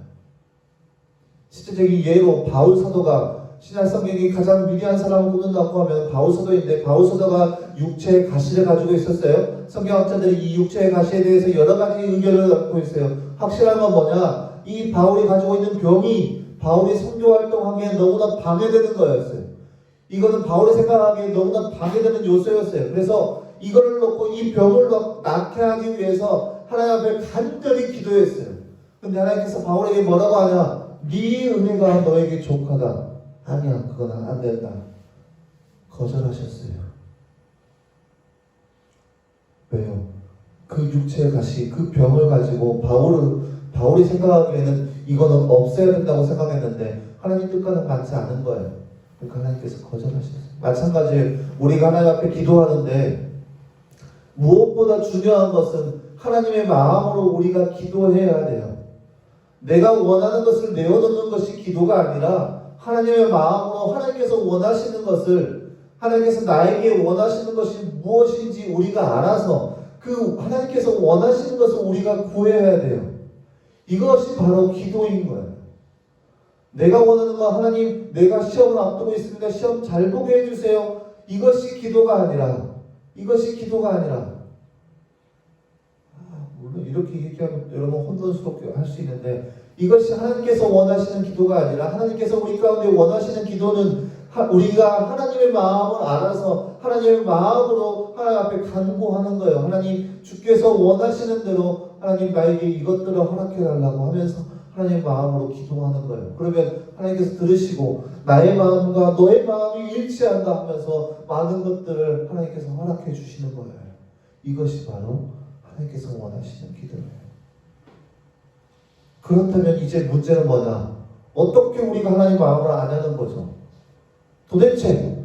실제적인 예로 바울 사도가 신약 성경이 가장 위대한 사람을 꼽는다고 하면 바울 사도인데, 바울 사도가 육체의 가시를 가지고 있었어요. 성경학자들이 이 육체의 가시에 대해서 여러 가지 의견을 갖고 있어요. 확실한 건 뭐냐? 이 바울이 가지고 있는 병이 바울이 선교 활동하기에 너무나 방해되는 거였어요. 이거는 바울이 생각하기에 너무나 방해되는 요소였어요. 그래서 이거를 놓고 이 병을 낫게 하기 위해서 하나님 앞에 간절히 기도했어요. 근데 하나님께서 바울에게 뭐라고 하냐? 네 은혜가 너에게 족하다. 아니야, 그건 안 된다. 거절하셨어요. 왜요? 그 육체의 가시, 그 병을 가지고 바울이 생각하기에는 이거는 없애야 된다고 생각했는데 하나님 뜻과는 맞지 않은 거예요. 그러니까 하나님께서 거절하셨어요. 마찬가지로 우리가 하나님 앞에 기도하는데 무엇보다 중요한 것은 하나님의 마음으로 우리가 기도해야 돼요. 내가 원하는 것을 내어놓는 것이 기도가 아니라 하나님의 마음으로 하나님께서 원하시는 것을, 하나님께서 나에게 원하시는 것이 무엇인지 우리가 알아서 그 하나님께서 원하시는 것을 우리가 구해야 돼요. 이것이 바로 기도인 거예요. 내가 원하는 건 하나님, 내가 시험을 앞두고 있습니다. 시험 잘 보게 해주세요. 이것이 기도가 아니라 물론 이렇게 얘기하면 여러분 혼돈스럽게 할 수 있는데, 이것이 하나님께서 원하시는 기도가 아니라 하나님께서 우리 가운데 원하시는 기도는 우리가 하나님의 마음을 알아서 하나님의 마음으로 하나님 앞에 간구하는 거예요. 하나님, 주께서 원하시는 대로 하나님 나에게 이것들을 허락해 달라고 하면서 하나님의 마음으로 기도하는 거예요. 그러면 하나님께서 들으시고 나의 마음과 너의 마음이 일치한다 하면서 많은 것들을 하나님께서 허락해 주시는 거예요. 이것이 바로 하나님께서 원하시는 기도예요. 그렇다면 이제 문제는 뭐냐? 어떻게 우리가 하나님의 마음을 아냐는 거죠. 도대체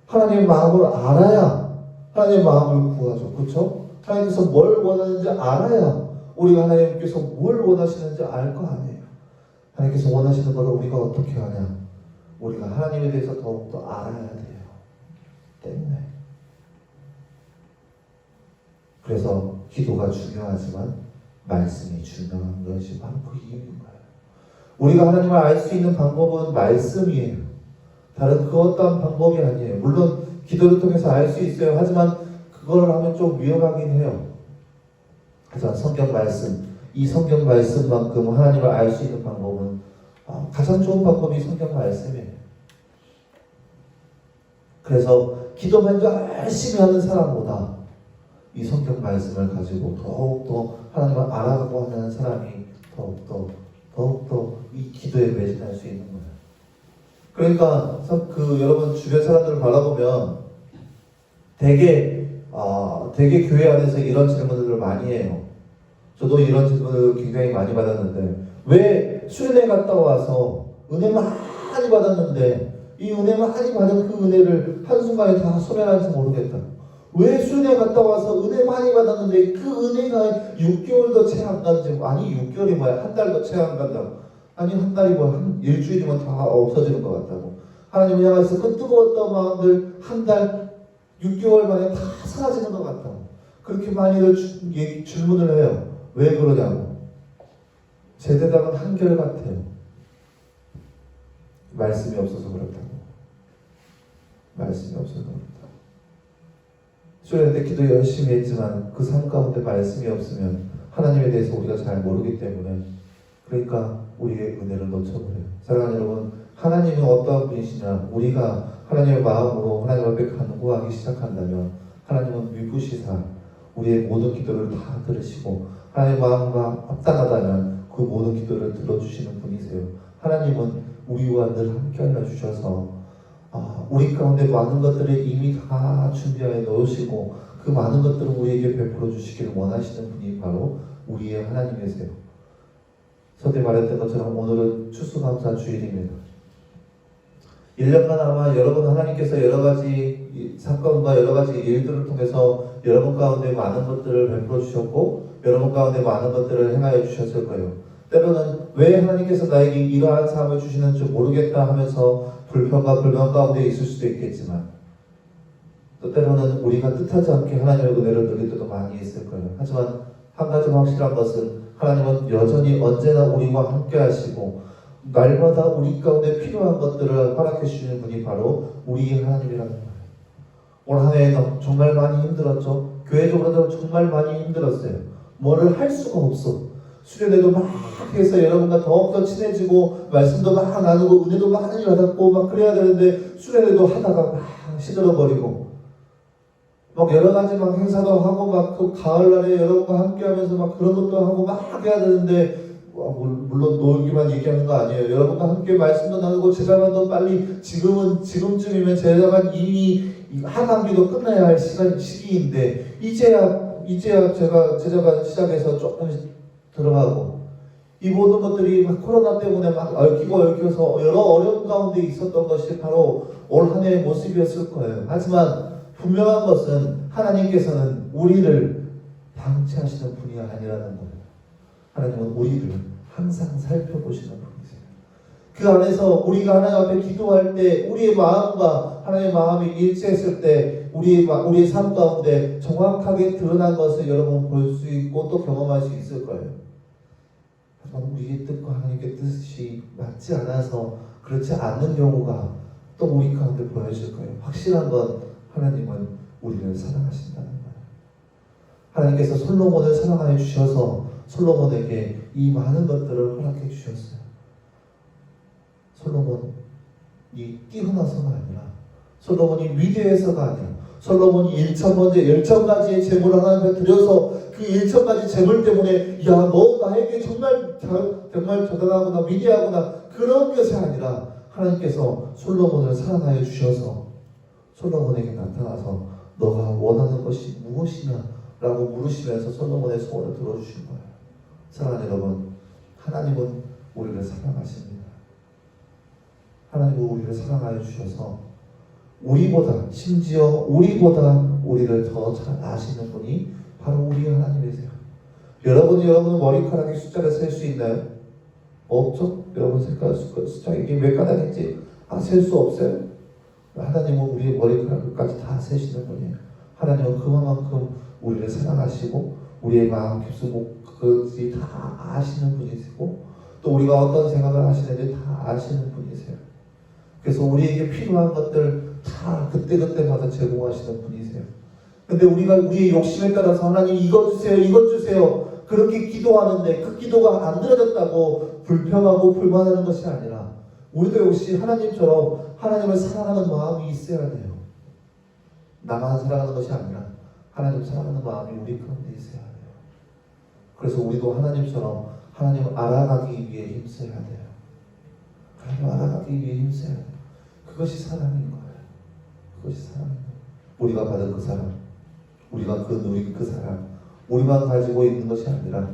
하나님의 마음을 알아야 하나님의 마음을 구하죠. 그렇죠? 하나님께서 뭘 원하는지 알아야 우리가 하나님께서 뭘 원하시는지 알 거 아니에요. 하나님께서 원하시는 것을 우리가 어떻게 하냐? 우리가 하나님에 대해서 더욱더 알아야 돼요. 때문에. 그래서 기도가 중요하지만 말씀이 중요한 것이 바로 그 이유인 거예요. 우리가 하나님을 알 수 있는 방법은 말씀이에요. 다른 그 어떠한 방법이 아니에요. 물론 기도를 통해서 알 수 있어요. 하지만 그걸 하면 좀 위험하긴 해요. 하지만 성경 말씀, 이 성경 말씀만큼 하나님을 알 수 있는 방법은 가장 좋은 방법이 성경 말씀이에요. 그래서 기도만 열심히 하는 사람보다 이 성경 말씀을 가지고 더욱더 하나님을 알아가고 하는 사람이 더욱더 이 기도에 매진할 수 있는 거예요. 그러니까 여러분 주변 사람들을 바라보면 되게 교회 안에서 이런 질문들을 많이 해요. 저도 이런 질문을 굉장히 많이 받았는데, 왜 수련회 갔다 와서 은혜 많이 받았는데 이 은혜 많이 받은 그 은혜를 한순간에 다 소멸하는지 모르겠다. 왜 수련회 갔다 와서 은혜 많이 받았는데 그 은혜가 6개월도 채 안 간다고. 아니 6개월이 뭐야, 한 달도 채 안 간다고. 아니 한 달이 뭐 한 일주일이면 다 없어지는 것 같다고. 하나님 향해서 그 뜨거웠던 마음들 한 달 6개월 만에 다 사라지는 것 같다고. 그렇게 많이들 질문을 해요. 왜 그러냐고. 제 대답은 한결같아요. 말씀이 없어서 그렇다고. 말씀이 없어서 그렇다. 수련회 때 기도 열심히 했지만 그 삶 가운데 말씀이 없으면 하나님에 대해서 우리가 잘 모르기 때문에, 그러니까 우리의 은혜를 놓쳐버려요. 사랑하는 여러분, 하나님은 어떠한 분이시냐, 우리가 하나님의 마음으로 하나님 앞에 간구하기 시작한다면 하나님은 미부시사 우리의 모든 기도를 다 들으시고, 하나님의 마음과 합당하다면 그 모든 기도를 들어주시는 분이세요. 하나님은 우리와 늘 함께하여 주셔서 우리 가운데 많은 것들을 이미 다 준비하여 놓으시고 그 많은 것들을 우리에게 베풀어 주시기를 원하시는 분이 바로 우리의 하나님이세요. 서두에 말했던 것처럼 오늘은 추수감사 주일입니다. 1년간 아마 여러분 하나님께서 여러 가지 사건과 여러 가지 일들을 통해서 여러분 가운데 많은 것들을 베풀어 주셨고 여러분 가운데 많은 것들을 행하여 주셨을 거예요. 때로는 왜 하나님께서 나에게 이러한 삶을 주시는 줄 모르겠다 하면서 불평과 불만 가운데 있을 수도 있겠지만, 또 때로는 우리가 뜻하지 않게 하나님의 은혜를 누릴 때도 많이 있을 거예요. 하지만 한 가지 확실한 것은 하나님은 여전히 언제나 우리와 함께 하시고 날마다 우리 가운데 필요한 것들을 허락해 주시는 분이 바로 우리의 하나님이라는 거예요. 올 한 해에는 정말 많이 힘들었죠. 교회적으로도 정말 많이 힘들었어요. 뭐를 할 수가 없어. 수련회도 막 해서 여러분과 더욱더 친해지고 말씀도 막 나누고 은혜도 많이 받았고 막 그래야 되는데 수련회도 하다가 막 시들어버리고 막 여러 가지 막 행사도 하고 막 그 가을날에 여러분과 함께하면서 막 그런 것도 하고 막 해야 되는데, 물론 놀기만 얘기하는 거 아니에요. 여러분과 함께 말씀도 나누고 제자만도 빨리 지금쯤이면 제자만 이미 하반기도 끝나야 할 시기인데 이제야 제자가 시작해서 조금 들어가고, 이 모든 것들이 막 코로나 때문에 막 얽혀서 여러 어려움 가운데 있었던 것이 바로 올 한 해의 모습이었을 거예요. 하지만 분명한 것은 하나님께서는 우리를 방치하시는 분이 아니라는 거예요. 하나님은 우리를 항상 살펴보시는 분이세요. 그 안에서 우리가 하나님 앞에 기도할 때 우리의 마음과 하나님의 마음이 일치했을 때 우리의 삶 가운데 정확하게 드러난 것을 여러분 볼 수 있고 또 경험할 수 있을 거예요. 하지만 우리의 뜻과 하나님의 뜻이 맞지 않아서 그렇지 않는 경우가 또 우리 가운데 보여질 거예요. 확실한 건 하나님은 우리를 사랑하신다는 거예요. 하나님께서 솔로몬을 사랑하여 주셔서 솔로몬에게 이 많은 것들을 허락해 주셨어요. 솔로몬이 뛰어나서가 아니라, 솔로몬이 위대해서가 아니라, 솔로몬이 1000가지의 제물을 하나님 앞에 드려서 그 1000가지 제물 때문에 야 너 나에게 정말 대단하구나 위대하구나 그런 것이 아니라, 하나님께서 솔로몬을 사랑하여 주셔서 솔로몬에게 나타나서 너가 원하는 것이 무엇이냐 라고 물으시면서 솔로몬의 소원을 들어주신 거예요. 사랑하는 여러분, 하나님은 우리를 사랑하십니다. 하나님은 우리를 사랑하여 주셔서 심지어 우리보다 우리를 더 잘 아시는 분이 바로 우리 하나님이세요. 여러분은 머리카락의 숫자를 셀 수 있나요? 없죠? 여러분 숫자 이게 몇 가닥인지 셀 수 없어요? 하나님은 우리의 머리카락까지 다 세시는 분이에요. 하나님은 그만큼 우리를 사랑하시고 우리의 마음 깊숙이 다 아시는 분이시고 또 우리가 어떤 생각을 하시는지 다 아시는 분이세요. 그래서 우리에게 필요한 것들 다 그때그때마다 제공하시는 분이세요. 근데 우리가 우리의 욕심에 따라서 하나님 이것 주세요 그렇게 기도하는데 그 기도가 안 들어졌다고 불평하고 불만하는 것이 아니라, 우리도 역시 하나님처럼 하나님을 사랑하는 마음이 있어야 돼요. 나만 사랑하는 것이 아니라 하나님 사랑하는 마음이 우리 가운데 있어야 돼요. 그래서 우리도 하나님처럼 하나님을 알아가기 위해 힘써야 돼요. 하나님을 알아가기 위해 힘써야 돼요. 그것이 사랑인 거예요. 그것이 사랑인 거예요. 우리가 받은 그 사랑, 우리가 누린 그 사랑, 우리만 가지고 있는 것이 아니라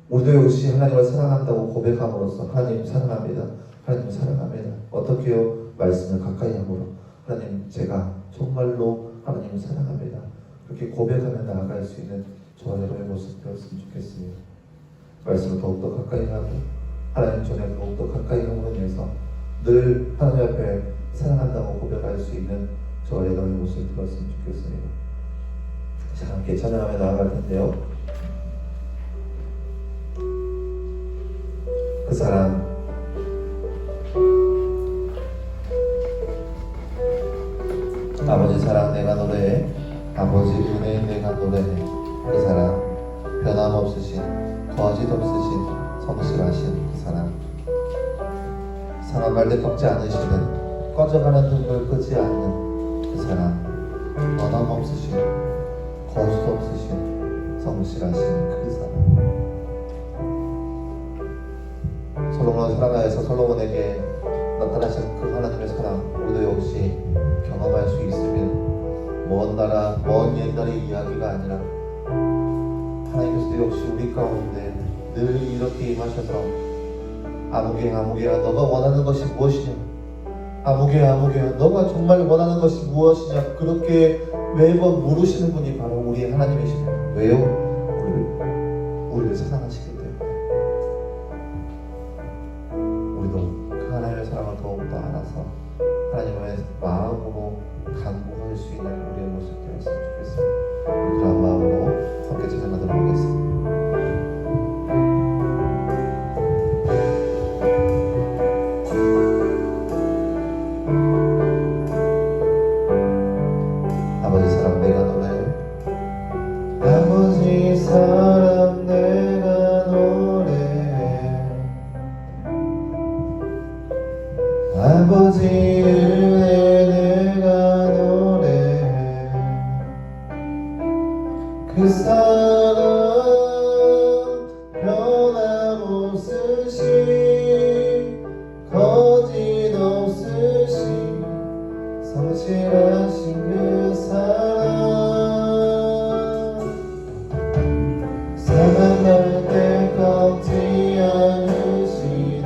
우리도 역시 하나님을 사랑한다고 고백함으로써 하나님 사랑합니다. 하나님 사랑합니다. 어떻게요? 말씀을 가까이 함으로 하나님 제가 정말로 하나님을 사랑합니다. 그렇게 고백하며 나아갈 수 있는 저와 여러분의 모습 되었으면 좋겠습니다. 말씀을 더욱더 가까이 하고 하나님 전에 더욱더 가까이 함으로 인해서 늘 하나님 앞에 사랑한다고 고백할 수 있는 저와 여러분의 모습 되었으면 좋겠습니다. 자, 함께 찬양하며 나아갈 텐데요. 그 사람 아버지 사랑 내가 노래해, 아버지 은혜 내가 노래해. 그 사랑 변함없으신 거짓 없으신 성실하신 그 사랑, 사람 말대 꺾지 않으시는 꺼져가는 등을 끄지 않는 그 사랑, 변함없으신 거짓 없으신 성실하신 그 사랑. 솔로몬을 사랑하여서 솔로몬에게 나타나신 그 하나님의 사랑, 우리도 역시 경험할 수 있으면 먼 나라 먼 옛날의 이야기가 아니라 하나님께서도 역시 우리 가운데 늘 이렇게 임하셔서 아무개야 너가 원하는 것이 무엇이냐, 아무개야 너가 정말 원하는 것이 무엇이냐, 그렇게 매번 물으시는 분이 바로 우리 하나님이십니다. 왜요? 우리를 사랑하시기 때문에. 우리도 그 하나님의 사랑을 더욱더 알아서 하나님의 마음으로 간구할 수 있는 우리의 모습 되었으면 좋겠습니다. 그런 마음으로 함께 찬양하도록 하겠습니다. 아버지 사랑 내가 노래해, 아버지 사랑 내가 노래해, 아버지 은혜 내가 노래해. 그 사랑 변함없으신 거짓 없으신 성실하신 그 사랑, 사랑할 때 꺾지 않으시는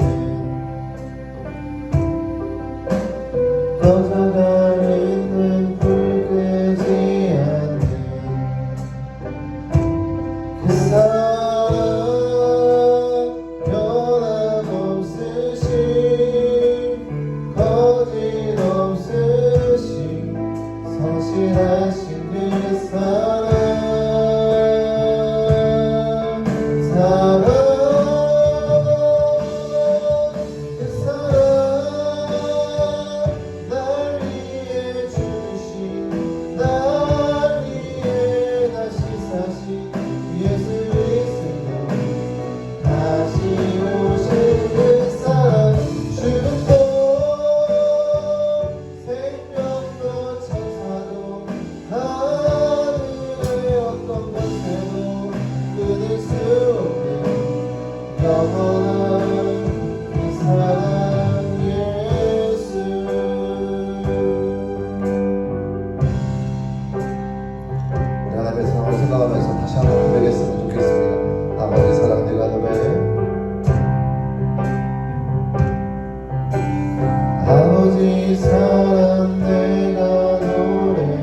꺼져가는 등불 끄지 않는 그 사랑, 변함없으신 거짓 없으신 성실하신 그 사랑, 사랑, 그 사랑, 날 위해 주신, 날 위해 다시 사신 예수 그리스도, 다시 오실 그 사랑, 죽음도 생명도 천사도 하늘의 어떤 것에도 끊을 수 없는 영원한 그 사랑 예수. 우리 하나님의 사랑을 생각하면서 다시 한번 고백했으면 좋겠습니다. 아버지 사랑 내가 노래해, 아버지 사랑 내가 노래해,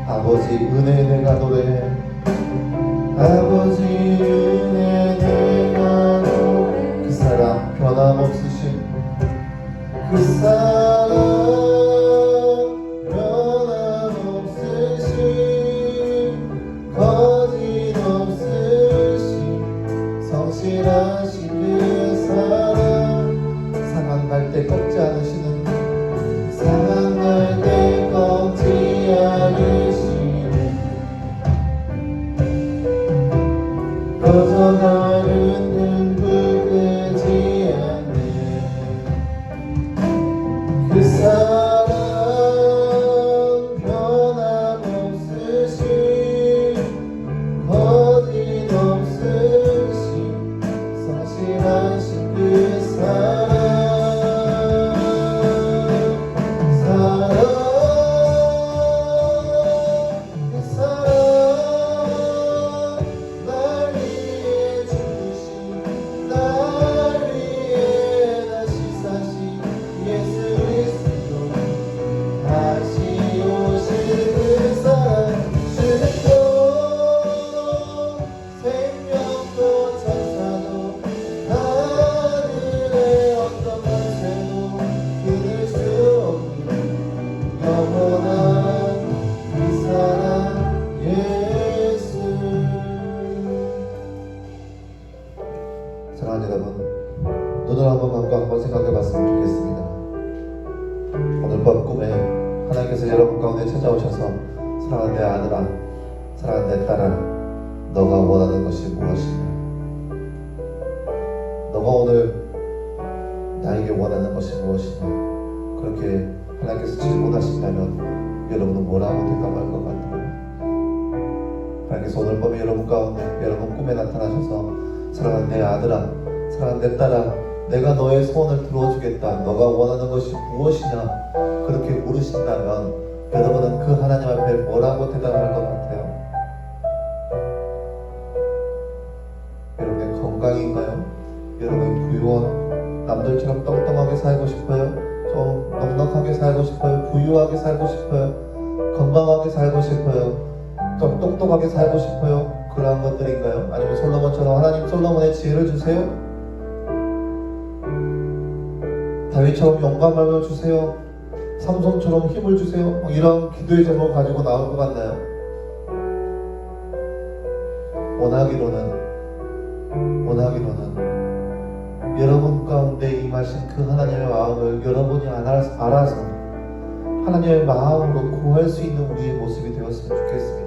아버지 은혜 내가 노래해, 아버지 은혜 내가 노래해. 그 사랑 변함없으신 그 사랑, 변함없으신 거짓 없으신 성실하신 그 사랑, 상한 때 꺾지 않으시는, 상한 때 꺾지 않으시는 꺼져가는 등불 끄지 않는 그 사랑, 변함없으신 거짓 없으신 성실하신 그 사랑, 사랑, 사랑하는 여러분, 눈을 한번 감고 한번 생각해 봤으면 좋겠습니다. 오늘 밤 꿈에 하나님께서 여러분 가운데 찾아오셔서 사랑하는 내 아들아, 사랑하는 내 딸아, 너가 원하는 것이 무엇이냐? 너가 오늘 나에게 원하는 것이 무엇이냐? 그렇게 하나님께서 질문하신다면 여러분은 뭐라고 대답할 것 같나요? 하나님께서 오늘 밤에 여러분 가운데, 여러분 꿈에 나타나셔서 사랑하는 내 아들아, 사랑하는 내 딸아, 내가 너의 소원을 들어주겠다, 너가 원하는 것이 무엇이냐? 그렇게 물으신다면 여러분은 그 하나님 앞에 뭐라고 대답할 것 같아요? 여러분의 건강인가요? 여러분의 부유한, 남들처럼 떵떵하게 살고 싶어요? 좀 넉넉하게 살고 싶어요? 부유하게 살고 싶어요? 건강하게 살고 싶어요? 좀 똑똑하게 살고 싶어요? 그러한 것들인가요? 아니면 솔로몬처럼 하나님 솔로몬의 지혜를 주세요? 다윗처럼 용감함을 주세요? 삼손처럼 힘을 주세요? 이런 기도의 제목을 가지고 나올 것 같나요? 원하기로는 여러분 가운데 임하신 그 하나님의 마음을 여러분이 알아서 하나님의 마음으로 구할 수 있는 우리의 모습이 되었으면 좋겠습니다.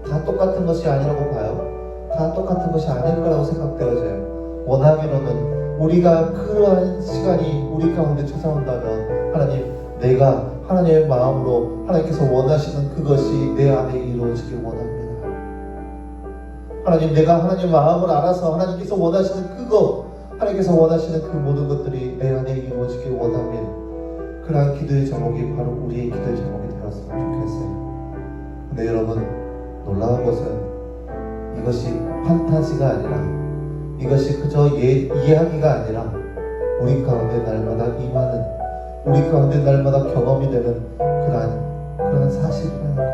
다 똑같은 것이 아니라고 봐요. 다 똑같은 것이 아닐 거라고 생각되어져요. 원하기로는 우리가 그러한 시간이 우리 가운데 찾아온다면 하나님, 내가 하나님의 마음으로 하나님께서 원하시는 그것이 내 안에 이루어지길 원합니다. 하나님, 내가 하나님의 마음을 알아서 하나님께서 원하시는 그거, 하나님께서 원하시는 그 모든 것들이 내 안에 이루어지길 원합니다. 그러한 기도의 제목이 바로 우리의 기도의 제목이 되었으면 좋겠어요. 근데 여러분, 놀라운 것은 이것이 판타지가 아니라, 이것이 그저 이야기가 아니라 우리 가운데 날마다 임하는, 우리 가운데 날마다 경험이 되는 그러한 사실이라는 거예요.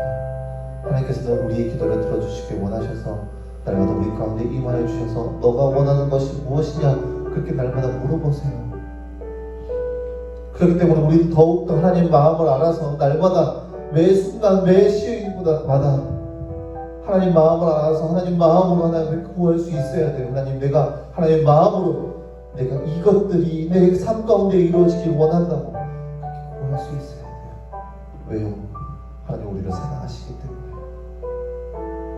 하나님께서는 우리의 기도를 들어주시길 원하셔서 날마다 우리 가운데 임하여 주셔서 너가 원하는 것이 무엇이냐? 그렇게 날마다 물어보세요. 그렇기 때문에 우리는 더욱더 하나님 마음을 알아서 날마다 매 순간 매 시간마다 하나님 마음을 알아서 하나님 마음으로 하나님을 구할 수 있어야 돼요. 하나님, 내가 하나님 마음으로 내가 이것들이 내 삶 가운데 이루어지길 원한다고 그렇게 구할 수 있어야 돼요. 왜요? 하나님 우리를 사랑하시기 때문에,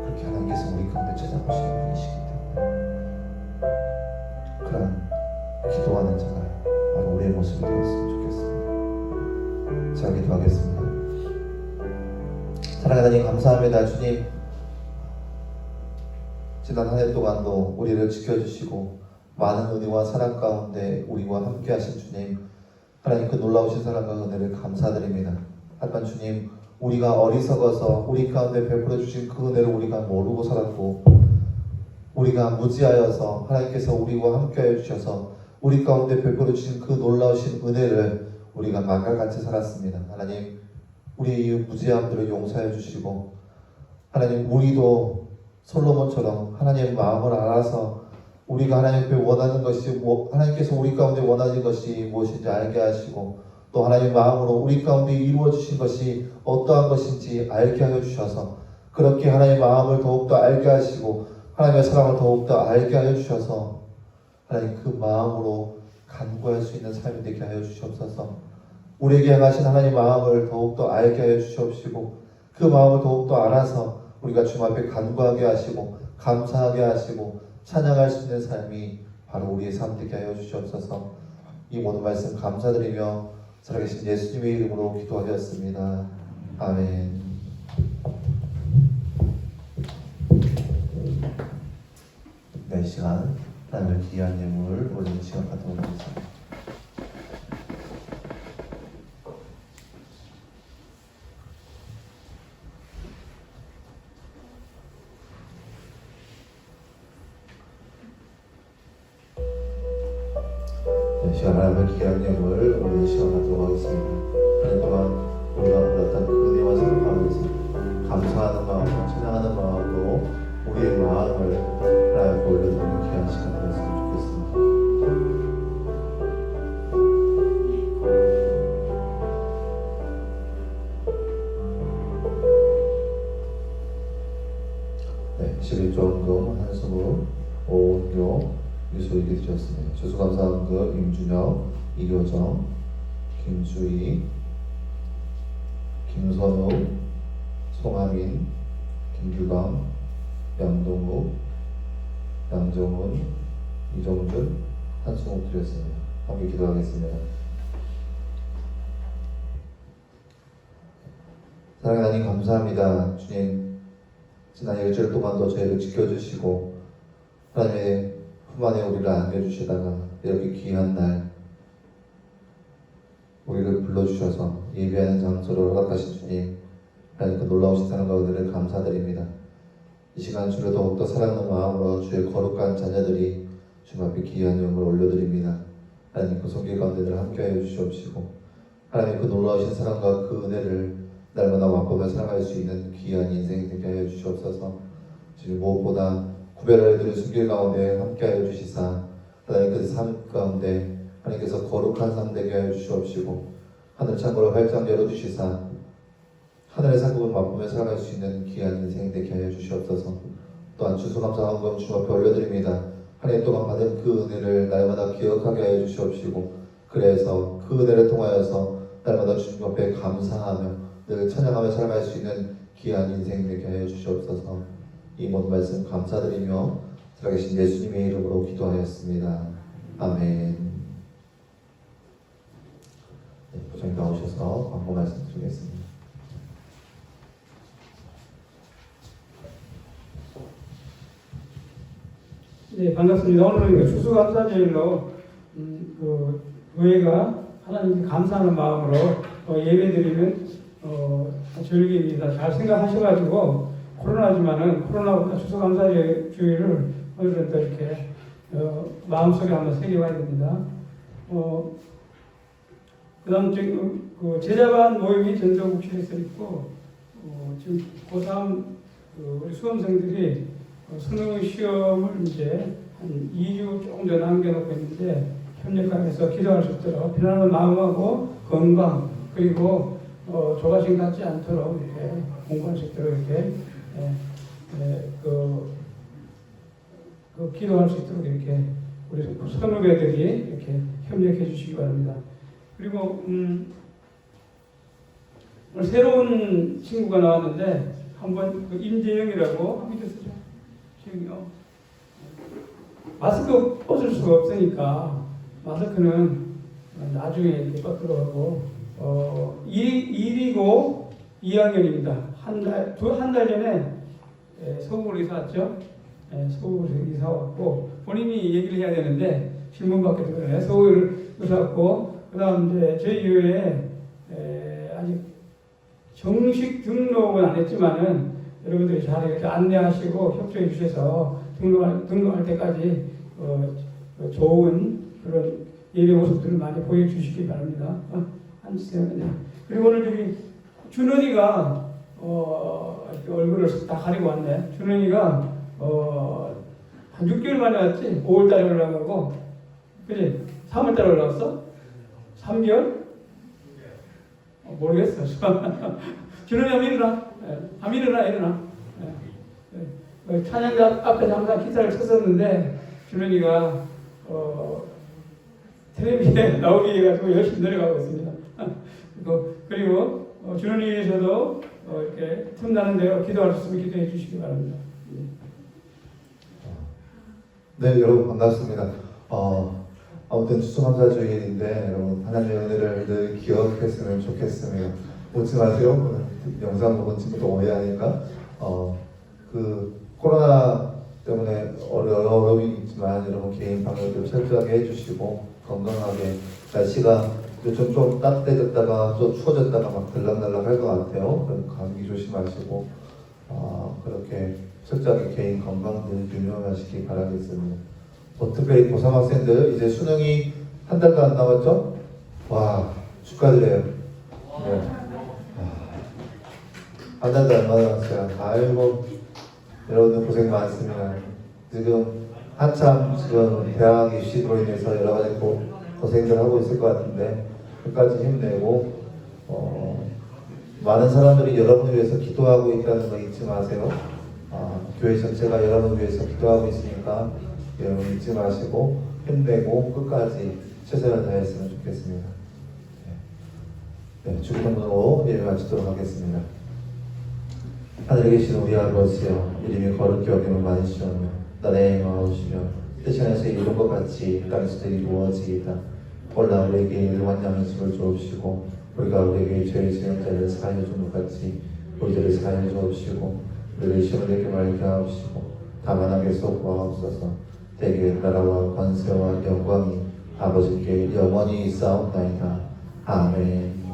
그렇게 하나님께서 우리 가운데 찾아보시는 분이시기 때문에 그런 기도하는 자가 바로 우리의 모습이 되었으면 좋겠습니다. 자, 기도하겠습니다. 사랑하는 하나님, 감사합니다. 주님, 지난 한 해 동안도 우리를 지켜주시고 많은 은혜와 사랑 가운데 우리와 함께 하신 주님, 하나님 그 놀라우신 사랑과 은혜를 감사드립니다. 하지만 주님, 우리가 어리석어서 우리 가운데 베풀어 주신 그 은혜를 우리가 모르고 살았고, 우리가 무지하여서 하나님께서 우리와 함께하여 주셔서 우리 가운데 베풀어 주신 그 놀라우신 은혜를 우리가 망각같이 살았습니다. 하나님, 우리의 이 무지함들을 용서해 주시고, 하나님, 우리도 솔로몬처럼 하나님의 마음을 알아서 우리가 하나님 앞에 원하는 것이 하나님께서 우리 가운데 원하는 것이 무엇인지 알게 하시고, 또 하나님의 마음으로 우리 가운데 이루어 주신 것이 어떠한 것인지 알게 하여 주셔서 그렇게 하나님의 마음을 더욱더 알게 하시고 하나님의 사랑을 더욱더 알게 하여 주셔서 하나님 그 마음으로 간구할 수 있는 삶이 되게 하여 주시옵소서. 우리에게 향하신 하나님의 마음을 더욱더 알게 하여 주시옵시고, 그 마음을 더욱더 알아서 우리가 주님 앞에 간구하게 하시고 감사하게 하시고 찬양할 수 있는 삶이 바로 우리의 삶 되게 하여 주시옵소서. 이 모든 말씀 감사드리며 살아계신 예수님의 이름으로 기도하였습니다. 아멘. 네, 시간 하나님을 귀한 예물 올리는 시간 갖도록 하겠습니다. 시간 하나님을 귀한 예물 올리는 시간 갖도록 하겠습니다. 한 해 동안 우리가 받았던 그 은혜와 생각하면서 감사하는 마음으로 찬양하는 마음으로 우리의 마음을 하나님께 올려드리는 귀한 시간 되었으면 좋겠습니다. 네, 11조 헌금, 한수금, 오은교, 유수익이 드렸습니다. 주수감사원금 임준혁, 이효정, 김주희, 김선우, 송하민, 김규광, 양동욱, 양정훈, 이정준, 한승욱 드렸습니다. 함께 기도하겠습니다. 사랑하는 하나님 감사합니다. 주님, 지난 일주일 동안도 저희를 지켜주시고 하나님의 품 안에 우리를 안겨주시다가 이렇게 귀한 날 우리를 불러주셔서 예배하는 장소로 허락하신 주님, 하나님 그 놀라우신 사랑과 은혜를 감사드립니다. 이 시간 주를 더욱더 사랑하는 마음으로 주의 거룩한 자녀들이 주님 앞에 귀한 영을 올려드립니다. 하나님 그 손길 가운데 늘 함께하여 주시옵시고 하나님 그 놀라우신 사랑과 그 은혜를 날마다 맛보며 살아갈 수 있는 귀한 인생이 되게 하여 주시옵소서. 주님 무엇보다 구별하여 드린 손길 가운데 함께하여 주시사 하나님 그 삶 가운데 하나님께서 거룩한 삶 되게 하여 주시옵시고 하늘 창고를 활짝 열어주시사 하늘의 상급을 맛보며 살아갈 수 있는 귀한 인생이 되게 하여 주시옵소서. 또한 주수감사원금 주 앞에 올려드립니다. 한 해 동안 받은 그 은혜를 날마다 기억하게 하여 주시옵시고 그래서 그 은혜를 통하여서 날마다 주님 앞에 감사하며 늘 찬양하며 살아갈 수 있는 귀한 인생 되게 하여 주시옵소서. 이 모든 말씀 감사드리며 살아계신 예수님의 이름으로 기도하였습니다. 아멘. 네, 부장님 나오셔서 광고 말씀 드리겠습니다. 네, 반갑습니다. 오늘은 추수감사절로 그 교회가 하나님께 감사하는 마음으로 예배드리는 절기입니다. 잘 생각하셔가지고 코로나보다 추수감사절 주일을 오늘은 또 이렇게 마음속에 한번 새겨봐야 됩니다. 그다음 지금 그 제자반 모임이 전도국실에서 있고 지금 고3 우리 수험생들이 수능 시험을 이제 한 2주 조금 더 남겨놓고 있는데 협력하면서 기도할 수 있도록 편안한 마음하고 건강 그리고 조바심 갖지 않도록 이렇게 공부할 수 있도록 이렇게 기도할 수 있도록 이렇게 우리 선후배들이 이렇게 협력해 주시기 바랍니다. 그리고 오늘 새로운 친구가 나왔는데 한번 그 임재영이라고 한번 쓰죠. 마스크 벗을 수가 없으니까 마스크는 나중에 이렇게 벗도록 하고 1이고 2학년입니다. 한 달 전에 서울로 이사 왔죠. 서울로 이사 왔고 본인이 얘기를 해야 되는데 신문 밖에 그러네. 서울 이사 왔고 그 다음 이제 저희 교회에 아직 정식 등록은 안 했지만은 여러분들이 잘 이렇게 안내하시고 협조해 주셔서 등록할 때까지 좋은 그런 예배 모습들을 많이 보여주시기 바랍니다. 앉으세요. 그리고 오늘 여기 준원이가 이렇게 얼굴을 다 가리고 왔네. 준원이가 한 6개월 만에 왔지. 5월달에 올라가고, 그지? 3월달에 올라왔어? 3개월? 모르겠어. 준원이 한번 일어나. 한번 일어나. 찬양자 앞에 항상 기사를 쳤었는데 준원이가 텔레비에 나오게 해가지고 열심히 내려가고 있습니다. 그리고 준원이 위해서도 이렇게 틈나는 대로 기도할 수 있으면 기도해 주시기 바랍니다. 네, 여러분 반갑습니다. 아무튼 추수감사주일인데 여러분 하나님의 은혜를 늘 기억했으면 좋겠습니다. 오지 마세요. 영상 보는 친구도 오해하니까 그 코로나 때문에 어려움이 있지만 여러분 개인 방역을 철저하게 해주시고 건강하게 날씨가 요즘 좀 따뜻해졌다가 또 추워졌다가 막 들락날락 할 것 같아요. 그럼 감기 조심하시고 그렇게 철저하게 개인 건강을 유념하시기 바라겠습니다. 특별히 고3 학생들 이제 수능이 한 달도 안 남았죠? 와 축하드려요. 네. 한 달도 안 남았어요. 아이고 여러분들 고생 많습니다. 지금 한참 지금 대학 입시로 인해서 여러 가지 고생들 하고 있을 것 같은데 끝까지 힘내고 많은 사람들이 여러분을 위해서 기도하고 있다는 거 잊지 마세요. 교회 전체가 여러분을 위해서 기도하고 있으니까 여러분 잊지 마시고 힘내고 끝까지 최선을 다했으면 좋겠습니다. 네, 주기도문으로 예배 마치도록 하겠습니다. 하늘에 계신 우리 아버지여, 이름이 거룩히 여김을 받으시오며 나라의 마오시며 뜻이 하늘에서 이룬 것 같이 땅에서도 이루어지이다. 오늘 우리에게 일반 양식을 주옵시고 우리가 우리에게 죄를 지은 자를 사하여 준 것 같이 우리들을 사하여 주옵시고 우리를 시험을 내게 말게 하옵시고 다만 악에서 구하옵소서. 대개 나라와 권세와 영광이 아버지께 영원히 있사옵나이다. 아멘.